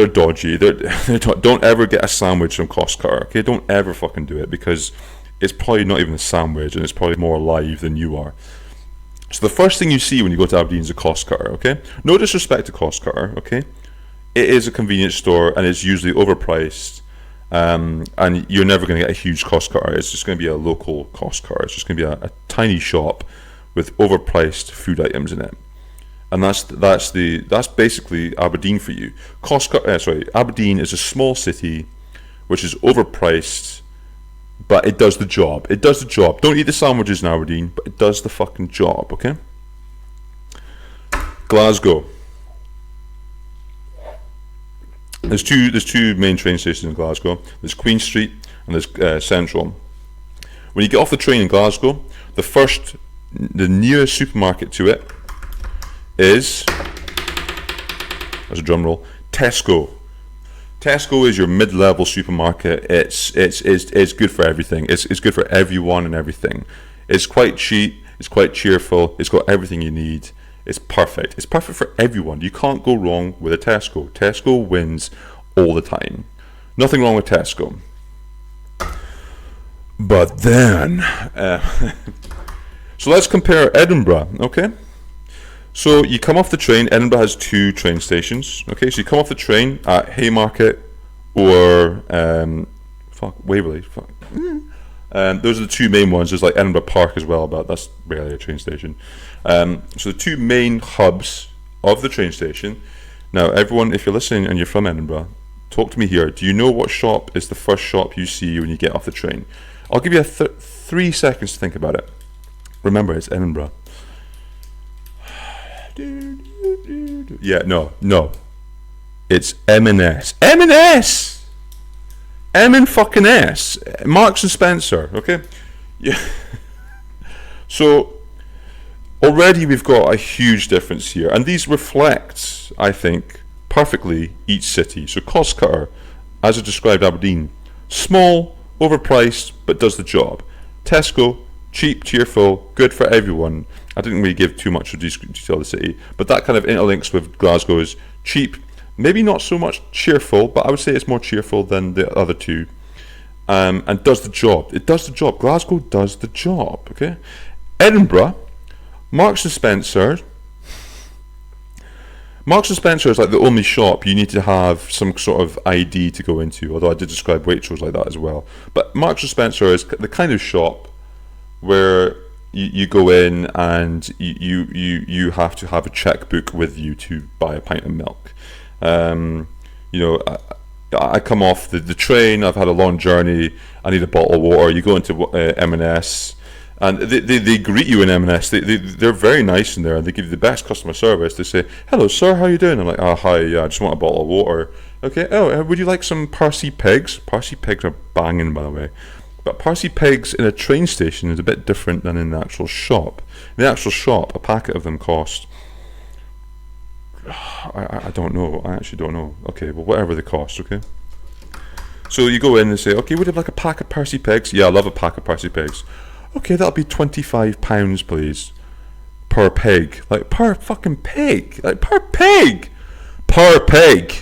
dodgy. Don't ever get a sandwich from Cost Cutter. Okay, don't ever fucking do it, because it's probably not even a sandwich, and it's probably more alive than you are. So the first thing you see when you go to Aberdeen is a Cost Cutter. Okay, no disrespect to Cost Cutter. Okay, it is a convenience store, and it's usually overpriced. And you're never going to get a huge Cost Cutter. It's just going to be a local Cost Cutter. It's just going to be a tiny shop with overpriced food items in it. And that's basically Aberdeen for you. Aberdeen is a small city which is overpriced, but it does the job. It does the job. Don't eat the sandwiches in Aberdeen, but it does the fucking job, okay? Glasgow. There's two main train stations in Glasgow. There's Queen Street and there's Central. When you get off the train in Glasgow, the nearest supermarket to it is, as a drum roll, Tesco. Tesco is your mid-level supermarket. It's good for everything. It's good for everyone and everything. It's quite cheap. It's quite cheerful. It's got everything you need. It's perfect. It's perfect for everyone. You can't go wrong with a Tesco. Tesco wins all the time. Nothing wrong with Tesco. But then, so let's compare Edinburgh, okay? So you come off the train. Edinburgh has 2 train stations, okay? So you come off the train at Haymarket or Waverley. Those are the 2 main ones. There's like Edinburgh Park as well, but that's barely a train station. So the 2 main hubs of the train station. Now, everyone, if you're listening and you're from Edinburgh, talk to me here. Do you know what shop is the first shop you see when you get off the train? I'll give you 3 seconds to think about it. Remember, it's Edinburgh. Yeah, no. It's M&S. M&S! fucking S. Marks and Spencer, okay? Yeah. So, already we've got a huge difference here, and these reflect, I think, perfectly each city. So Cost Cutter, as I described Aberdeen, small, overpriced, but does the job. Tesco, cheap, cheerful, good for everyone. I didn't really give too much of detail of the city, but that kind of interlinks with Glasgow's cheap, maybe not so much cheerful, but I would say it's more cheerful than the other 2, and does the job. It does the job. Glasgow does the job, okay? Edinburgh, Marks and Spencer is like the only shop you need to have some sort of ID to go into, although I did describe Waitrose like that as well. But Marks and Spencer is the kind of shop where you go in and you have to have a checkbook with you to buy a pint of milk. I come off the train, I've had a long journey, I need a bottle of water. You go into M&S, and they greet you in M&S. They're very nice in there, and they give you the best customer service. They say, "Hello sir, how you doing?" I'm like, "Oh hi, yeah, I just want a bottle of water." Okay, would you like some Parsi pigs? Parsi pigs are banging, by the way. But Parsi pigs in a train station is a bit different than in the actual shop. In the actual shop, a packet of them cost, I don't know. I actually don't know. Okay, well, whatever they cost, okay? So you go in and say, "Okay, would you like a pack of Parsi pigs?" "Yeah, I love a pack of Parsi pigs." "Okay, that'll be £25, please. Per pig." Like, per fucking pig. Like, per pig. Per pig.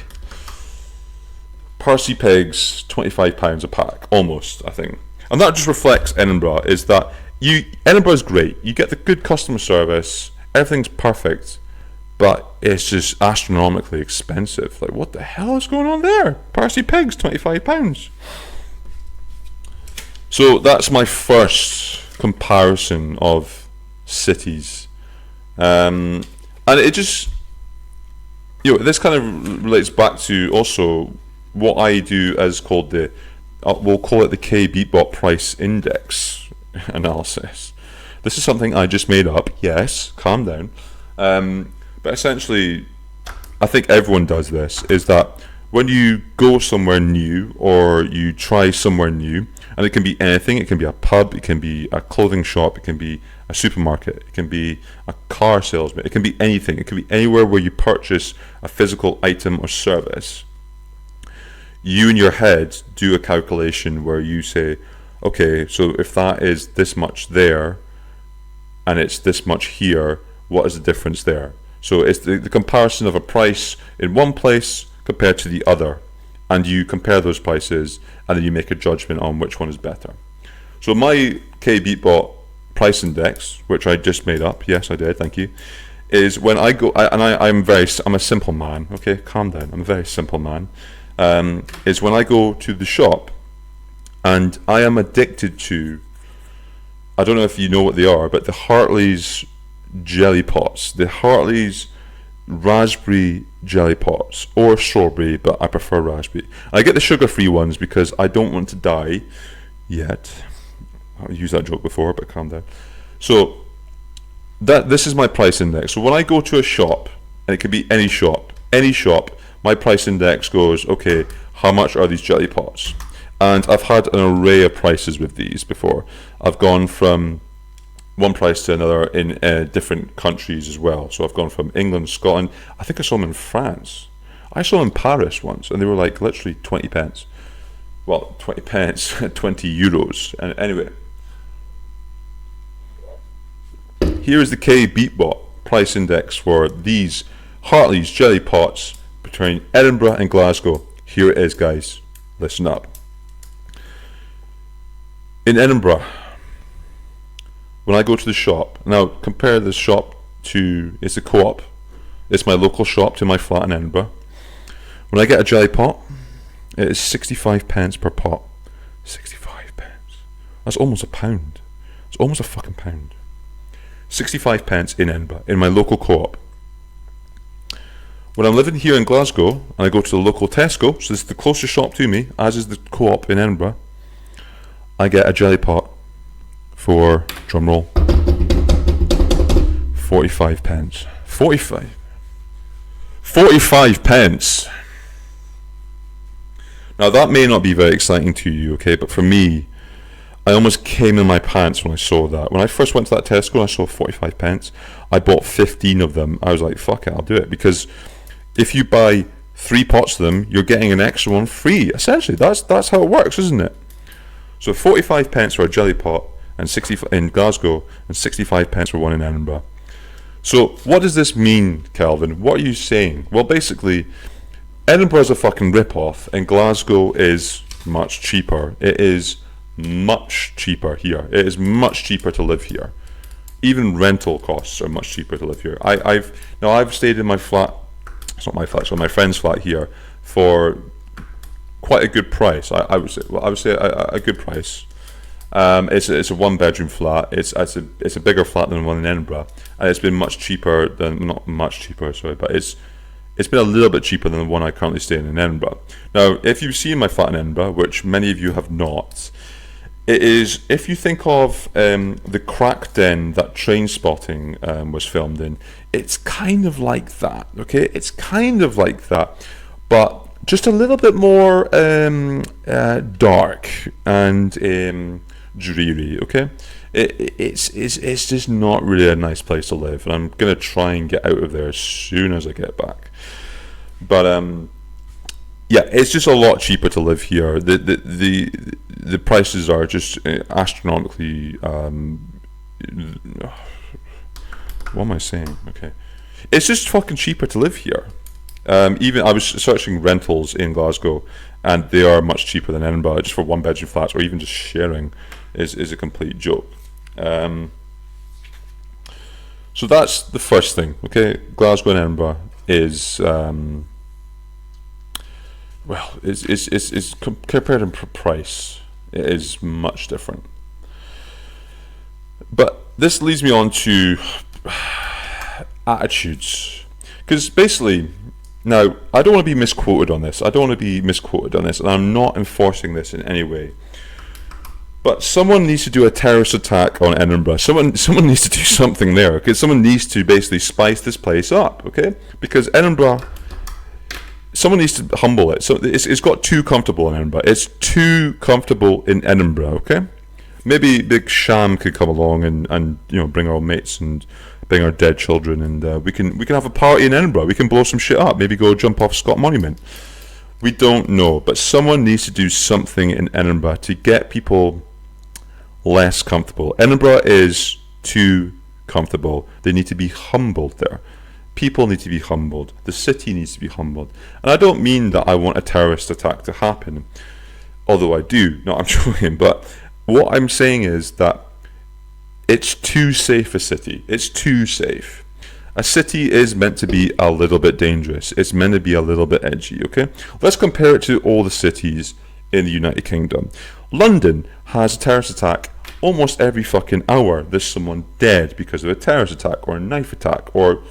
Parsi pigs, £25 a pack. Almost, I think. And that just reflects Edinburgh, is that Edinburgh's great. You get the good customer service, everything's perfect, but it's just astronomically expensive. Like, what the hell is going on there? Parsi pigs, £25. So that's my first comparison of cities. And it just, this kind of relates back to also what I do as called we'll call it the KBeatBot price index analysis. This is something I just made up. Yes, calm down. But essentially, I think everyone does this, is that when you go somewhere new or you try somewhere new, and it can be anything, it can be a pub, it can be a clothing shop, it can be a supermarket, it can be a car salesman, it can be anything, it can be anywhere where you purchase a physical item or service. You in your head do a calculation where you say, okay, so if that is this much there and it's this much here, what is the difference there? So it's the comparison of a price in one place compared to the other, and you compare those prices, and then you make a judgment on which one is better. So my KBeatBot price index, which I just made up, yes I did, thank you, is when I go, I'm a simple man, okay, calm down, I'm a very simple man, is when I go to the shop, and I am addicted to, I don't know if you know what they are, but the Hartley's jelly pots, the Hartley's raspberry jelly pots, or strawberry, but I prefer raspberry. I get the sugar-free ones because I don't want to die yet. I've used that joke before, but calm down. So this is my price index. So when I go to a shop, and it could be any shop, my price index goes, okay, how much are these jelly pots? And I've had an array of prices with these before. I've gone from one price to another in different countries as well. So I've gone from England, Scotland. I think I saw them in France. I saw them in Paris once, and they were like literally 20 pence. Well, 20 pence, 20 euros. And anyway, here is the KBeatBot price index for these Hartley's jelly pots between Edinburgh and Glasgow. Here it is, guys. Listen up. In Edinburgh, when I go to the shop, now compare this shop to, it's a co-op, it's my local shop to my flat in Edinburgh. When I get a jelly pot, it is 65 pence per pot. 65 pence. That's almost a pound. It's almost a fucking pound. 65 pence in Edinburgh, in my local co-op. When I'm living here in Glasgow, and I go to the local Tesco, so this is the closest shop to me, as is the co-op in Edinburgh, I get a jelly pot for, drumroll, 45 pence. 45 pence! Now that may not be very exciting to you, okay, but for me, I almost came in my pants when I saw that. When I first went to that Tesco and I saw 45 pence, I bought 15 of them. I was like, fuck it, I'll do it. Because if you buy 3 pots of them, you're getting an extra one free. Essentially, that's how it works, isn't it? So 45 pence for a jelly pot and 60 in Glasgow, and 65 pence for one in Edinburgh. So what does this mean, Kelvyn? What are you saying? Well, basically, Edinburgh is a fucking rip-off, and Glasgow is much cheaper. It is much cheaper here. It is much cheaper to live here. Even rental costs are much cheaper to live here. I've stayed in my flat. It's not my flat, so my friend's flat here for quite a good price. I would say a good price. It's a 1-bedroom flat. It's a bigger flat than the one in Edinburgh, and it's been much cheaper than, not much cheaper, sorry, but it's been a little bit cheaper than the one I currently stay in Edinburgh. Now, if you've seen my flat in Edinburgh, which many of you have not, it is, if you think of the crack den that Trainspotting was filmed in, it's kind of like that, okay? It's kind of like that, but just a little bit more dark and dreary, okay? It's just not really a nice place to live, and I'm gonna try and get out of there as soon as I get back. But yeah, it's just a lot cheaper to live here. The prices are just astronomically. What am I saying? Okay, it's just fucking cheaper to live here. Even I was searching rentals in Glasgow, and they are much cheaper than Edinburgh, just for 1-bedroom flats, or even just sharing is a complete joke. So that's the first thing, okay? Glasgow and Edinburgh is is compared in price, it is much different. But this leads me on to attitudes, because basically, now I don't want to be misquoted on this. And I'm not enforcing this in any way. But someone needs to do a terrorist attack on Edinburgh. Someone needs to do something there. Okay, someone needs to basically spice this place up. Okay, because Edinburgh, someone needs to humble it. So it's got too comfortable in Edinburgh. It's too comfortable in Edinburgh. Okay, maybe Big Sham could come along and bring our mates and bring our dead children, and we can have a party in Edinburgh. We can blow some shit up. Maybe go jump off Scott Monument. We don't know, but someone needs to do something in Edinburgh to get people less comfortable. Edinburgh is too comfortable. They need to be humbled there. People need to be humbled. The city needs to be humbled. And I don't mean that I want a terrorist attack to happen, although I do. No, I'm joking. But what I'm saying is that it's too safe a city. It's too safe. A city is meant to be a little bit dangerous. It's meant to be a little bit edgy, okay? Let's compare it to all the cities in the United Kingdom. London has a terrorist attack almost every fucking hour. There's someone dead because of a terrorist attack or a knife attack or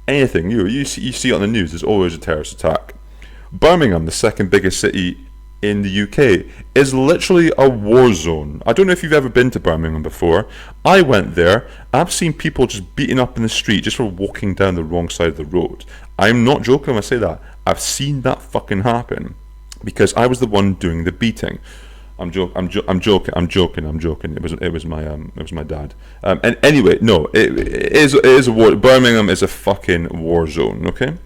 anything. You see it on the news. There's always a terrorist attack. Birmingham, the second biggest city in the UK, is literally a war zone. I don't know if you've ever been to Birmingham before. I went there. I've seen people just beaten up in the street just for walking down the wrong side of the road. I'm not joking when I say that. I've seen that fucking happen because I was the one doing the beating. I'm joking. It was my dad. And anyway, no, it is a war. Birmingham is a fucking war zone. Okay.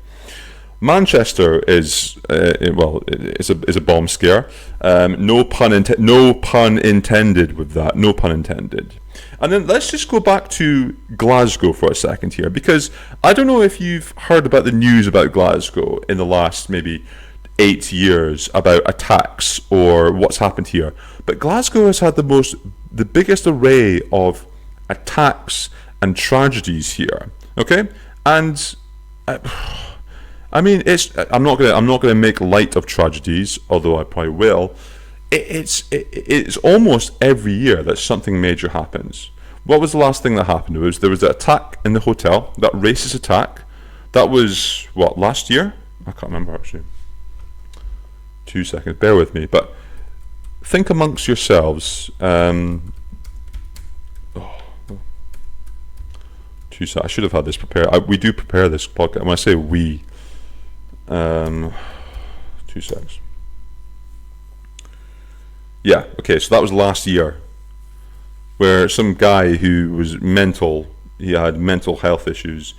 Manchester is it's a bomb scare. No pun intended with that. No pun intended. And then let's just go back to Glasgow for a second here, because I don't know if you've heard about the news about Glasgow in the last maybe 8 years about attacks or what's happened here. But Glasgow has had the biggest array of attacks and tragedies here. Okay, and I mean, I'm not gonna make light of tragedies, although I probably will. It's almost every year that something major happens. What was the last thing that happened? There was the attack in the hotel, that racist attack. That was what, last year? I can't remember actually. 2 seconds, bear with me. But think amongst yourselves. 2 seconds. I should have had this prepared. We do prepare this podcast. When I say we. 2 seconds. Yeah, okay, so that was last year, where some guy who was mental, he had mental health issues,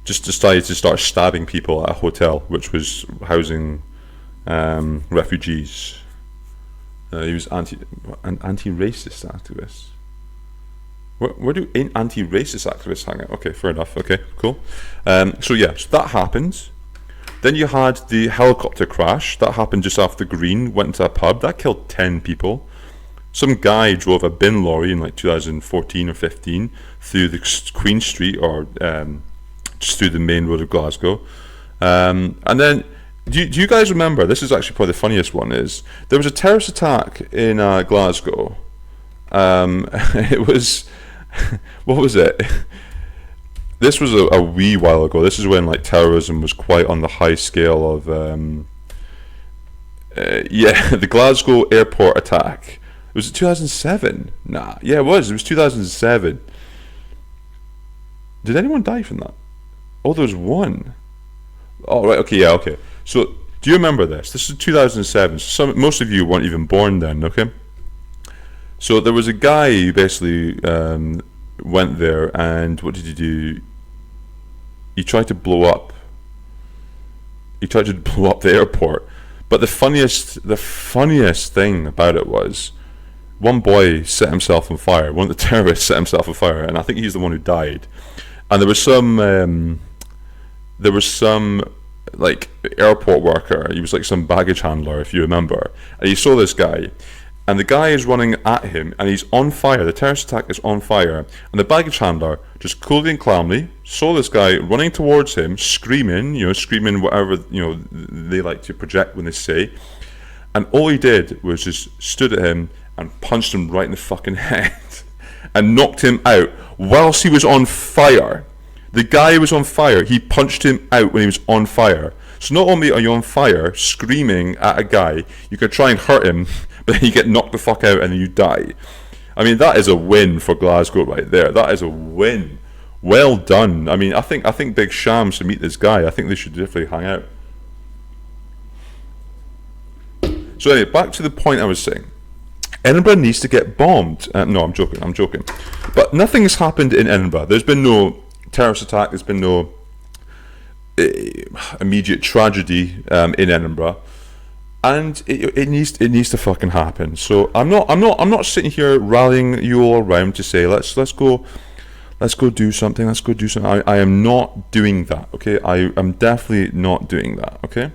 just decided to start stabbing people at a hotel which was housing refugees. He was anti-racist activist. Where do anti-racist activists hang out? Okay, fair enough. Okay, cool. So that happened. Then you had the helicopter crash. That happened just after Green went into a pub. That killed 10 people. Some guy drove a bin lorry in like 2014 or 15 through the Queen Street or just through the main road of Glasgow. And then, do you guys remember, this is actually probably the funniest one, is there was a terrorist attack in Glasgow. It was, what was it? This was a wee while ago. This is when like terrorism was quite on the high scale of the Glasgow airport attack. Was it 2007? Nah, yeah, it was 2007. Did anyone die from that? Oh, there was one. Oh, right, okay, yeah, okay. So, do you remember this? This is 2007. So most of you weren't even born then, okay? So there was a guy who basically went there, and what did he do? He tried to blow up the airport. But the funniest thing about it was, one boy set himself on fire. One of the terrorists set himself on fire, and I think he's the one who died. And there was some like airport worker. He was like some baggage handler, if you remember. And he saw this guy, and the guy is running at him, and he's on fire. The terrorist attack is on fire, and the baggage handler just coolly and calmly saw this guy running towards him, screaming whatever they like to project when they say. And all he did was just stood at him and punched him right in the fucking head and knocked him out whilst he was on fire. The guy was on fire. He punched him out when he was on fire. So not only are you on fire screaming at a guy, you can try and hurt him, but then you get knocked the fuck out and then you die. I mean, that is a win for Glasgow right there. That is a win. Well done. I mean, I think Big Sham should meet this guy. I think they should definitely hang out. So anyway, back to the point I was saying. Edinburgh needs to get bombed. No, I'm joking. But nothing's happened in Edinburgh. There's been no terrorist attack. There's been no immediate tragedy in Edinburgh, and it needs to fucking happen. So I'm not sitting here rallying you all around to say let's go let's go do something. I am not doing that, okay? I am definitely not doing that, okay?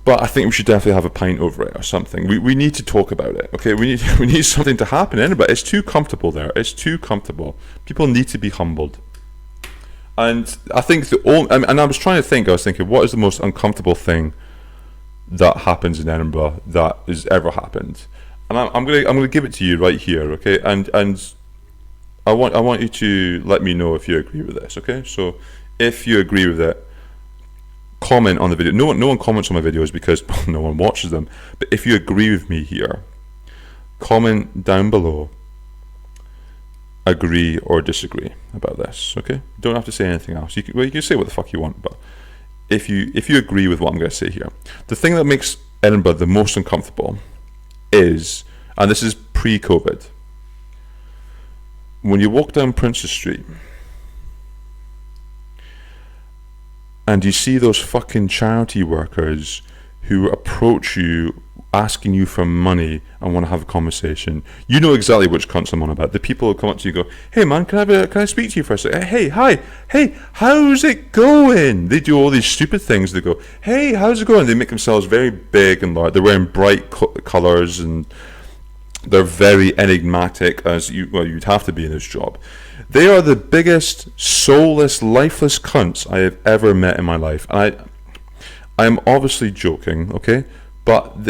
But I think we should definitely have a pint over it or something. We need to talk about it, okay? We need something to happen in Edinburgh. It's too comfortable there. It's too comfortable. People need to be humbled. And I think I was thinking, what is the most uncomfortable thing that happens in Edinburgh that has ever happened? And I'm gonna give it to you right here, okay? And I want you to let me know if you agree with this, okay? So if you agree with it, comment on the video. No one comments on my videos because no one watches them. But if you agree with me here, comment down below, agree or disagree about this, okay? You don't have to say anything else. You can say what the fuck you want, but if you agree with what I'm going to say here, the thing that makes Edinburgh the most uncomfortable is, and this is pre-COVID, when you walk down Princes Street and you see those fucking charity workers who approach you asking you for money and want to have a conversation, you know exactly which cunts I'm on about. The people who come up to you and go, hey man, can I speak to you for a second? Hey, hi, hey, how's it going? They do all these stupid things. They go, hey, how's it going? They make themselves very big and large. They're wearing bright colours and they're very enigmatic, as you'd have to be in this job. They are the biggest soulless, lifeless cunts I have ever met in my life. And I am obviously joking, okay? But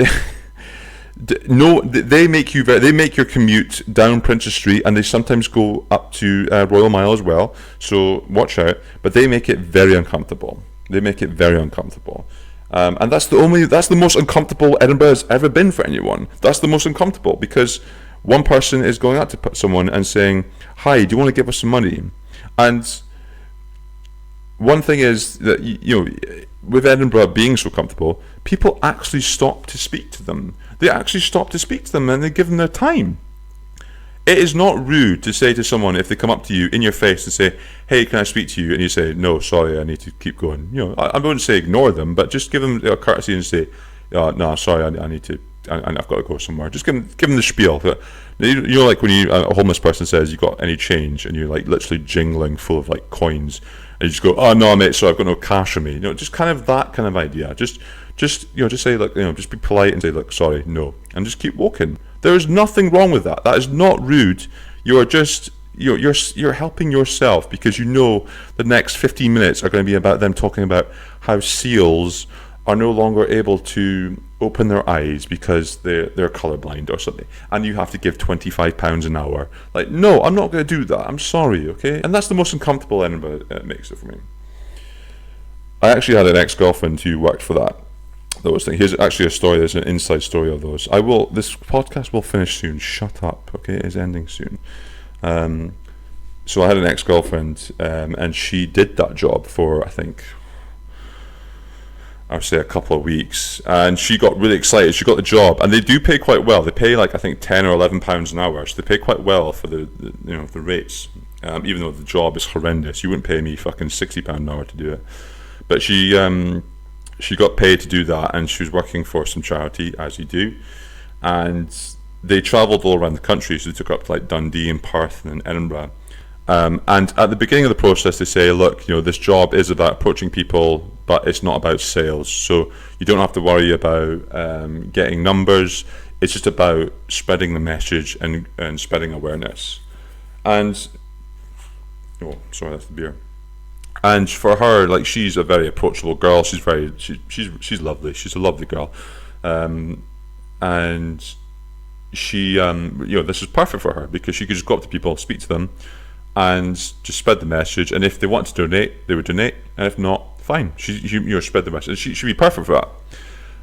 they make your commute down Princes Street, and they sometimes go up to Royal Mile as well. So watch out. But they make it very uncomfortable. And that's the most uncomfortable Edinburgh has ever been for anyone. That's the most uncomfortable, because one person is going out to someone and saying, hi, do you want to give us some money? And one thing is that, with Edinburgh being so comfortable, people actually stop to speak to them. They actually stop to speak to them and they give them their time. It is not rude to say to someone, if they come up to you in your face and say, hey, can I speak to you? And you say, no, sorry, I need to keep going. I wouldn't say ignore them, but just give them a courtesy and say, no, sorry, I need to, I've got to go somewhere. Just give them the spiel. Like when a homeless person says, you got any change? And you're like literally jingling full of like coins. And you just go, oh no, mate, sorry, I've got no cash on me. Just kind of that kind of idea. Just say, like, just be polite and say, like, sorry, no, and just keep walking. There is nothing wrong with that. That is not rude. You are just you're helping yourself, because the next 15 minutes are going to be about them talking about how seals are no longer able to open their eyes because they're colorblind or something, and you have to give £25 an hour. Like, no, I'm not going to do that. I'm sorry, okay? And that's the most uncomfortable Edinburgh makes it for me. I actually had an ex-girlfriend who worked for those things. Here's actually a story. There's an inside story of those. This podcast will finish soon. Shut up, okay? It is ending soon. So I had an ex-girlfriend, and she did that job for, I think, I would say a couple of weeks, and she got really excited. She got the job, and they do pay quite well. They pay like, I think, £10 or £11 an hour, so they pay quite well for the rates. Even though the job is horrendous, you wouldn't pay me fucking £60 an hour to do it. But she got paid to do that, and she was working for some charity, as you do, and they travelled all around the country. So they took her up to like Dundee and Perth and Edinburgh. And at the beginning of the process, they say, look, this job is about approaching people, but it's not about sales. So you don't have to worry about getting numbers. It's just about spreading the message and spreading awareness. And, oh, sorry, that's the beer. And for her, like, she's a very approachable girl. She's lovely. She's a lovely girl. And she, this is perfect for her, because she could just go up to people, speak to them, and just spread the message. And if they want to donate, they would donate, and if not, fine. She spread the message. She'd be perfect for that.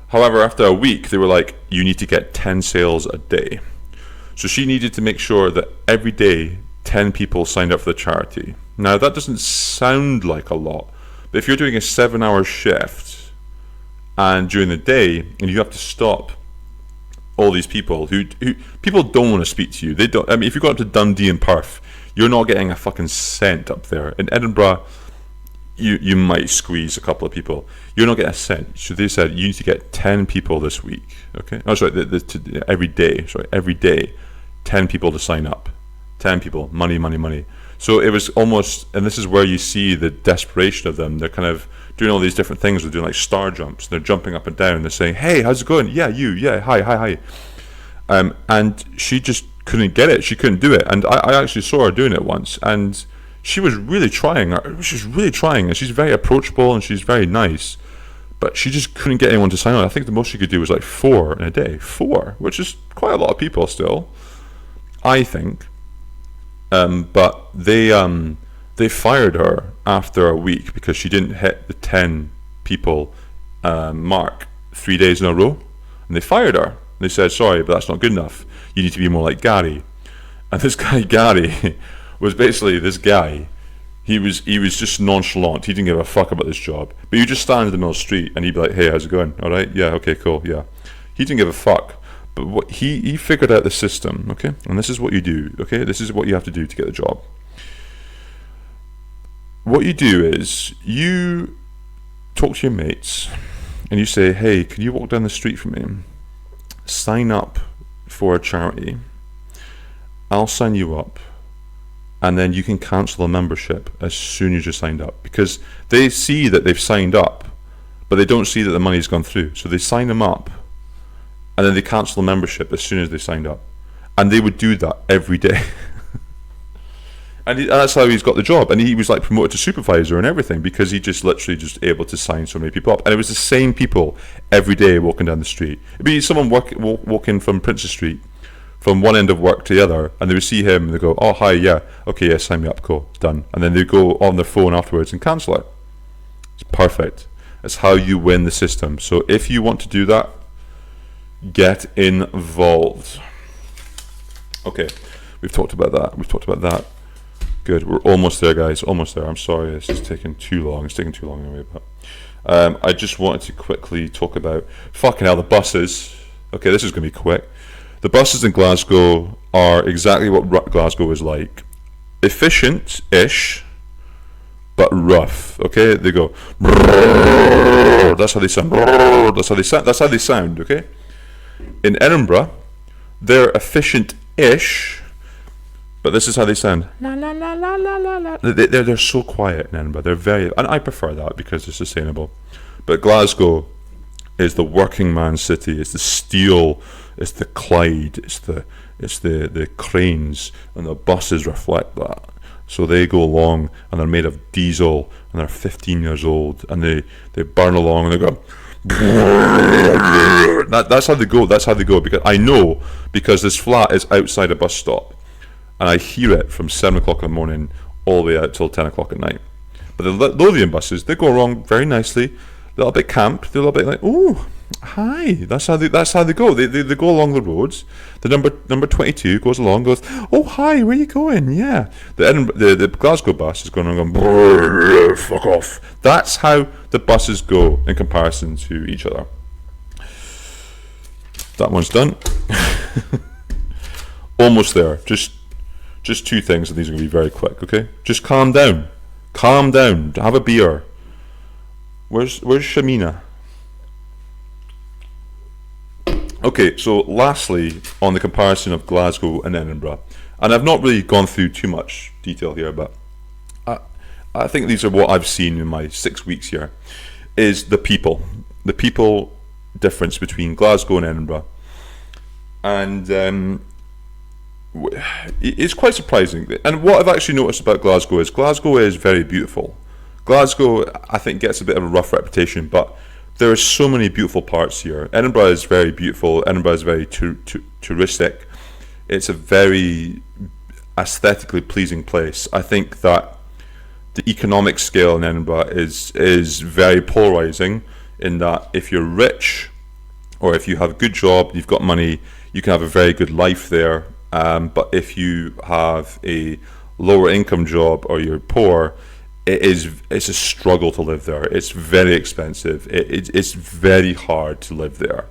However, after a week, they were like, you need to get 10 sales a day. So she needed to make sure that every day 10 people signed up for the charity. Now, that doesn't sound like a lot, but if you're doing a 7-hour shift and during the day, and you have to stop all these people who people don't want to speak to you. They don't. I mean, if you go up to Dundee and Perth, you're not getting a fucking cent up there. In Edinburgh, you might squeeze a couple of people. You're not getting a cent. So they said you need to get 10 people this week. Okay. Oh, sorry. Every day. Sorry, every day, 10 people to sign up. 10 people, money, money, money. So it was almost, and this is where you see the desperation of them. They're kind of doing all these different things. They're doing like star jumps. They're jumping up and down. They're saying, hey, how's it going? Yeah, you. Yeah, hi, hi, hi. And she just couldn't get it. She couldn't do it. And I actually saw her doing it once. And she was really trying. She's really trying. And she's very approachable and she's very nice. But she just couldn't get anyone to sign on. I think the most she could do was like 4 in a day. 4, which is quite a lot of people still, I think. But they fired her after a week because she didn't hit the 10 people mark 3 days in a row, and they fired her. They said, sorry, but that's not good enough. You need to be more like Gary. And this guy Gary was basically this guy. He was just nonchalant. He didn't give a fuck about this job. But you just stand in the middle of the street and he'd be like, hey, how's it going? All right, yeah, okay, cool, yeah. He didn't give a fuck. But what he figured out the system, okay? And this is what you do, okay? This is what you have to do to get the job. What you do is you talk to your mates and you say, hey, can you walk down the street for me? Sign up for a charity. I'll sign you up. And then you can cancel a membership as soon as you're signed up. Because they see that they've signed up, but they don't see that the money's gone through. So they sign them up. And then they cancel the membership as soon as they signed up. And they would do that every day. And that's how he's got the job. And he was like promoted to supervisor and everything because he just literally just able to sign so many people up. And it was the same people every day walking down the street. It'd be someone walking from Princess Street from one end of work to the other, and they would see him and they go, oh, hi, yeah, okay, yeah, sign me up, cool, done. And then they go on their phone afterwards and cancel it. It's perfect. It's how you win the system. So if you want to do that, get involved. Okay, we've talked about that. Good, we're almost there, guys, almost there. I'm sorry, it's just taking too long. It's taking too long anyway, but I just wanted to quickly talk about, fucking hell, the buses. Okay, this is going to be quick. The buses in Glasgow are exactly what Glasgow is like. Efficient-ish, but rough. Okay, they go. That's how they sound. That's how they sound. Okay. In Edinburgh, they're efficient-ish, but this is how they sound. La la la la la la la. They're so quiet in Edinburgh. They're very, and I prefer that because they're sustainable. But Glasgow is the working man's city. It's the steel. It's the Clyde. It's the cranes, and the buses reflect that. So they go along, and they're made of diesel, and they're 15 years old, and they burn along, and they go. That's how they go. That's how they go. Because I know, because this flat is outside a bus stop, and I hear it from 7 o'clock in the morning all the way out till 10 o'clock at night. But the Lothian buses, they go along very nicely. A little bit camp. They're a little bit like, oh, hi. That's how they go. They go along the roads. The number 22 goes along, goes, oh, hi, where are you going? Yeah. The Glasgow bus is going along, going, fuck off. That's how the buses go in comparison to each other. That one's done. Almost there. Just 2 things, and these are going to be very quick, okay? Just calm down. Calm down. Have a beer. Where's Shamina? Okay, so lastly, on the comparison of Glasgow and Edinburgh, and I've not really gone through too much detail here, but I think these are what I've seen in my 6 weeks here, is the people difference between Glasgow and Edinburgh. And it's quite surprising. And what I've actually noticed about Glasgow is very beautiful. Glasgow, I think, gets a bit of a rough reputation, but there are so many beautiful parts here. Edinburgh is very beautiful. Edinburgh is very touristic. It's a very aesthetically pleasing place. I think that the economic scale in Edinburgh is very polarizing, in that if you're rich or if you have a good job, you've got money, you can have a very good life there. But if you have a lower income job or you're poor, it's a struggle to live there. It's very expensive. It's very hard to live there.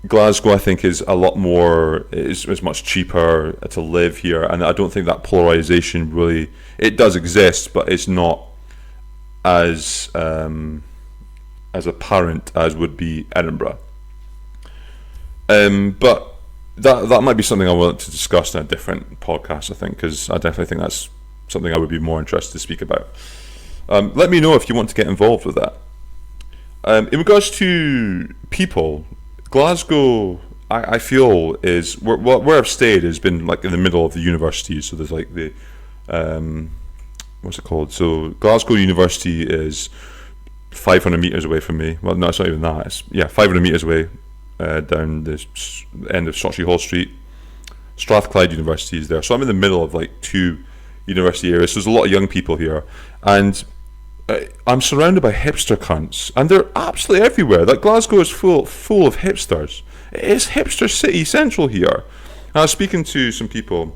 Glasgow, I think, is a lot more, is much cheaper to live here, and I don't think that polarization really, it does exist, but it's not as apparent as would be Edinburgh. But that might be something I want to discuss in a different podcast, I think, because I definitely think that's something I would be more interested to speak about. Let me know if you want to get involved with that. In regards to people, Glasgow, I feel is where I've stayed has been like in the middle of the university. So there's like the what's it called? So Glasgow University is 500 meters away from me. Well, no, it's not even that. It's 500 meters away down the end of Shottree Hall Street. Strathclyde University is there. So I'm in the middle of like two university areas. So there's a lot of young people here, and I'm surrounded by hipster cunts, and they're absolutely everywhere. Like Glasgow is full of hipsters. It is hipster city central here. And I was speaking to some people,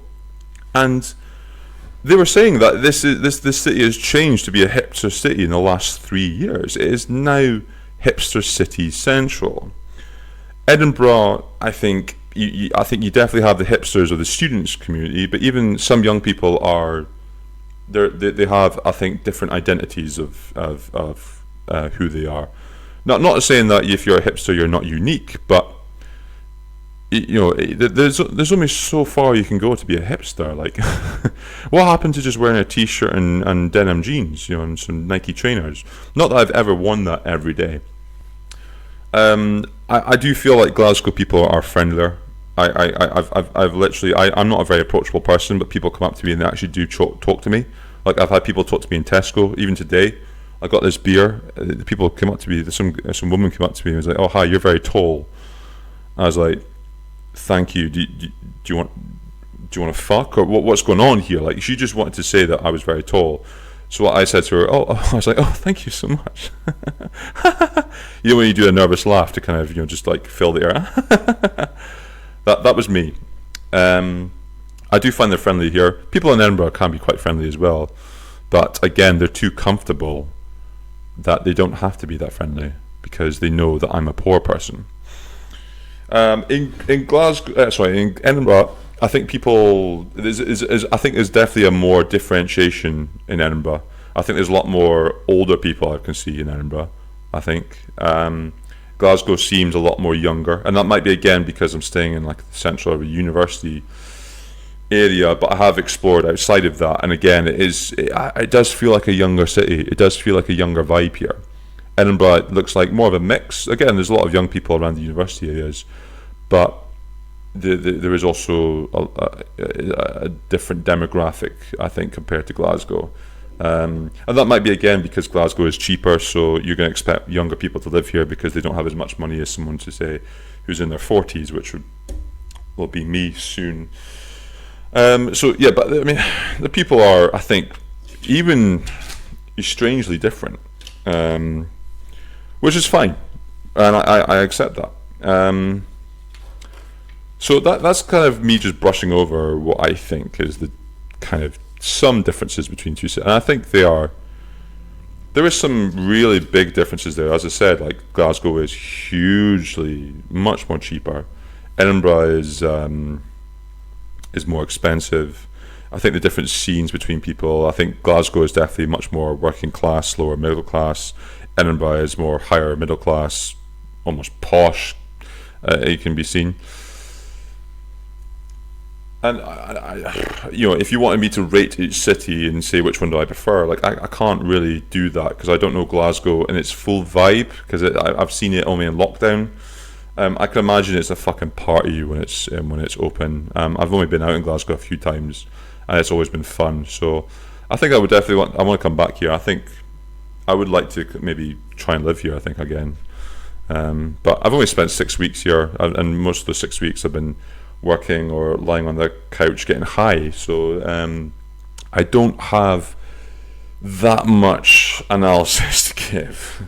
and they were saying that this city has changed to be a hipster city in the last 3 years. It is now hipster city central. Edinburgh, I think you definitely have the hipsters of the students community, but even some young people are. They have, I think, different identities of who they are. Not saying that if you're a hipster you're not unique, but there's only so far you can go to be a hipster. Like, what happened to just wearing a t-shirt and denim jeans, and some Nike trainers? Not that I've ever worn that every day. I do feel like Glasgow people are friendlier. I've literally, I'm not a very approachable person, but people come up to me and they actually do talk to me. Like, I've had people talk to me in Tesco. Even today, I got this beer. People came up to me. Some woman came up to me and was like, "Oh, hi, you're very tall." I was like, "Thank you. Do you want to fuck, or what's going on here?" Like, she just wanted to say that I was very tall. So I said to her, I was like, "Oh, thank you so much." When you do a nervous laugh to kind of just like fill the air. That was me. I do find they're friendly here. People in Edinburgh can be quite friendly as well, but again, they're too comfortable that they don't have to be that friendly because they know that I'm a poor person. In Glasgow, in Edinburgh, I think there's definitely a more differentiation in Edinburgh. I think there's a lot more older people I can see in Edinburgh. I think Glasgow seems a lot more younger, and that might be again because I'm staying in like the central of a university area, but I have explored outside of that, and again, it does feel like a younger city. It does feel like a younger vibe here. Edinburgh looks like more of a mix. Again, there's a lot of young people around the university areas, but there is also a different demographic, I think, compared to Glasgow. And that might be again because Glasgow is cheaper, so you're going to expect younger people to live here because they don't have as much money as someone to say who's in their 40s, which will be me soon. But I mean, the people are, I think, even strangely different, which is fine, and I accept that. So that's kind of me just brushing over what I think is the kind of some differences between two cities, and I think there is some really big differences there. As I said, like Glasgow is hugely much more cheaper. Edinburgh is more expensive. I think the different scenes between people, I think Glasgow is definitely much more working class, lower middle class. Edinburgh is more higher middle class, almost posh. It can be seen. And if you wanted me to rate each city and say which one do I prefer, like I can't really do that because I don't know Glasgow in its full vibe, because I've seen it only in lockdown. I can imagine it's a fucking party when it's open. I've only been out in Glasgow a few times, and it's always been fun. So I think I would definitely want to come back here. I think I would like to maybe try and live here, I think, again. But I've only spent 6 weeks here, and most of the 6 weeks I've been working or lying on the couch getting high. So I don't have that much analysis to give.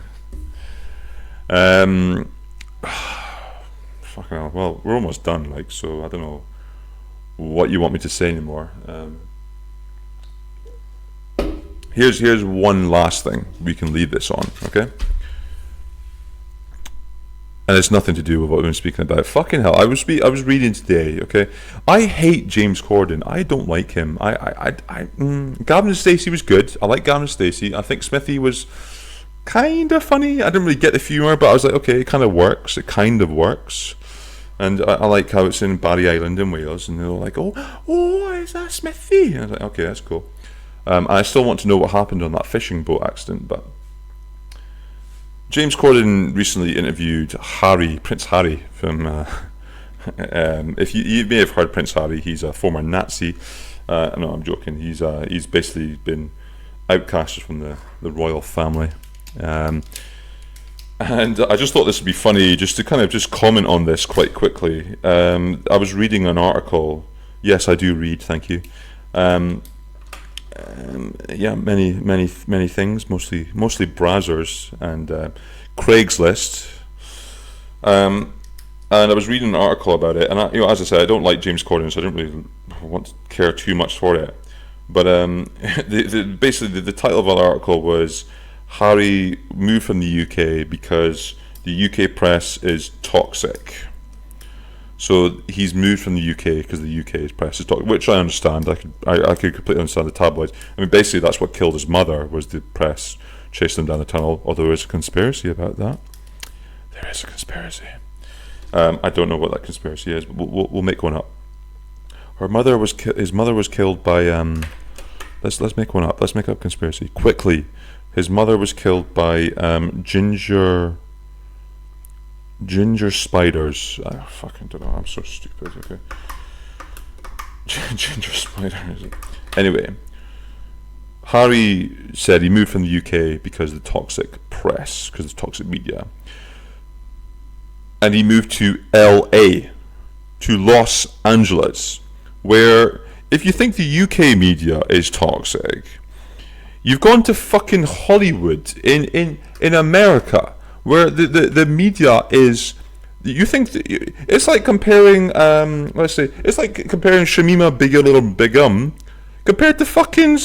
Fucking hell. Well, we're almost done, like, so I don't know what you want me to say anymore. Here's one last thing we can leave this on, okay? And it's nothing to do with what we've been speaking about. Fucking hell, I was reading today, okay? I hate James Corden. I don't like him. Gavin and Stacey was good. I like Gavin and Stacey. I think Smithy was kind of funny. I didn't really get the humour, but I was like, okay, it kind of works. And I like how it's in Barry Island in Wales, and they're all like, oh, is that Smithy? And I was like, okay, that's cool. I still want to know what happened on that fishing boat accident, but James Corden recently interviewed Prince Harry from. If you may have heard Prince Harry, he's a former Nazi. No, I'm joking. He's basically been outcasted from the royal family. And I just thought this would be funny, just to kind of just comment on this quite quickly. I was reading an article. Yes, I do read. Thank you. Yeah, many things, mostly Brazzers and Craigslist. And I was reading an article about it, and as I said, I don't like James Corden, so I don't really want to care too much for it. But basically, the title of the article was Harry moved from the UK because the UK press is toxic. So he's moved from the UK because the UK's press is toxic, which I understand. I could completely understand the tabloids. I mean, basically, that's what killed his mother, was the press chasing him down the tunnel. Although there is a conspiracy about that. There is a conspiracy. I don't know what that conspiracy is, but we'll make one up. His mother was killed by let's make one up. Let's make up conspiracy quickly. His mother was killed by ginger spiders. I fucking don't know. I'm so stupid. Okay. Ginger spiders. Anyway, Harry said he moved from the UK because of the toxic press, because of the toxic media. And he moved to LA, to Los Angeles, where, if you think the UK media is toxic, you've gone to fucking Hollywood in America, where the media is. You think it's like comparing it's like comparing Shamima Begum compared to fucking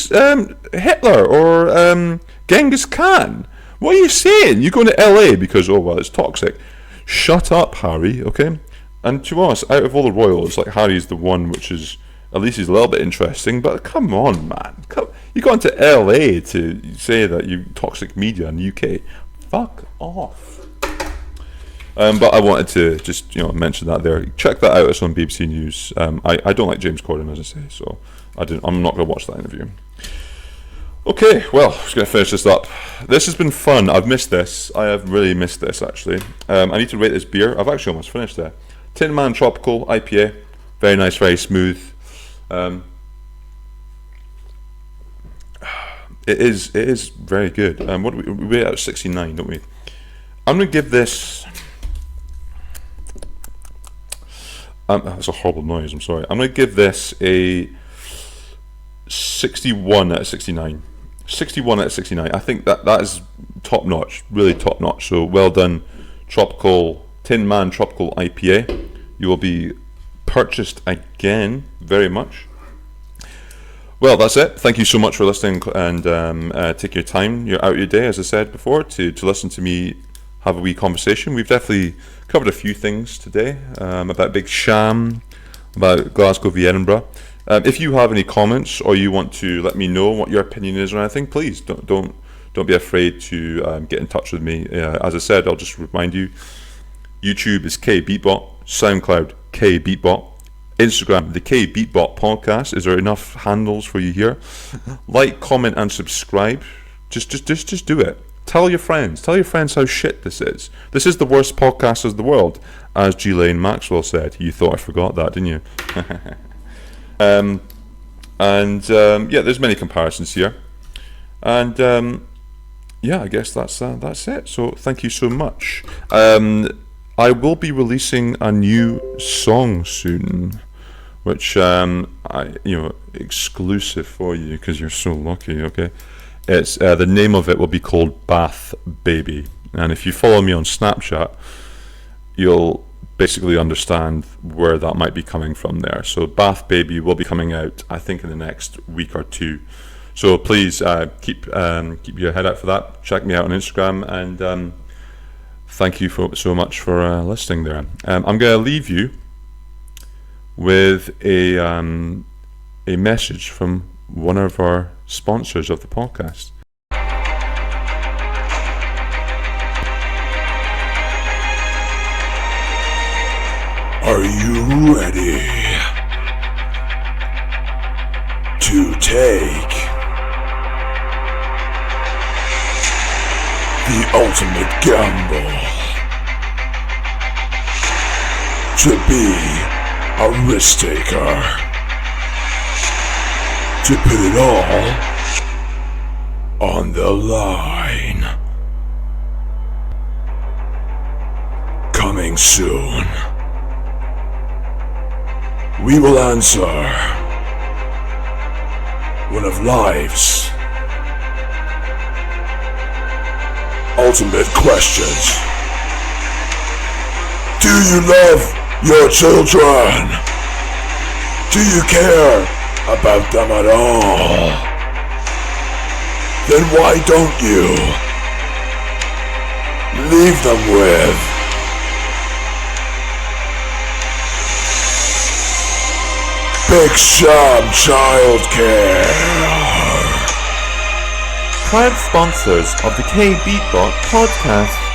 Hitler or Genghis Khan. What are you saying? You're going to LA because it's toxic. Shut up, Harry. Okay. And to us, out of all the royals, like, Harry's the one which is, at least he's a little bit interesting. But come on, man. You've gone to LA to say that you toxic media in the UK. Fuck off. But I wanted to just mention that there. Check that out. It's on BBC News. I don't like James Corden, as I say, so I'm not going to watch that interview. Okay, well, I'm just going to finish this up. This has been fun. I've missed this. I have really missed this, actually. I need to rate this beer. I've actually almost finished it. Tin Man Tropical IPA. Very nice, very smooth. It is very good. What do we rate it out of 69, don't we? I'm going to give this... that's a horrible noise, I'm sorry. I'm going to give this a 61 out of 69. 61 out of 69. I think that is top notch, really top notch. So well done, Tin Man Tropical IPA. You will be purchased again very much. Well, that's it. Thank you so much for listening, and take your time. You're out of your day, as I said before, to listen to me have a wee conversation. We've definitely covered a few things today, about Big Sham, about Glasgow v Edinburgh. If you have any comments, or you want to let me know what your opinion is on anything, please don't be afraid to get in touch with me. As I said, I'll just remind you, YouTube is KBeatBot, SoundCloud KBeatBot, Instagram the KBeatBot podcast. Is there enough handles for you here? Like, comment, and subscribe. Just do it. Tell your friends how shit this is. This is the worst podcast in the world, as Ghislaine Maxwell said. You thought I forgot that, didn't you? Yeah, there's many comparisons here, and I guess that's it. So thank you so much. I will be releasing a new song soon, which exclusive for you because you're so lucky. Okay, it's the name of it will be called Bath Baby, and if you follow me on Snapchat, you'll basically understand where that might be coming from there. So Bath Baby will be coming out, I think, in the next week or two. So please keep your head out for that. Check me out on Instagram, and thank you so much for listening there. I'm going to leave you with a message from one of our sponsors of the podcast. Are you ready to take the ultimate gamble to be a risk taker, to put it all on the line? Coming soon, we will answer one of life's ultimate questions. Do you love your children? Do you care about them at all? Then why don't you leave them with Big Sham Childcare? Proud sponsors of the KBeatBot podcast.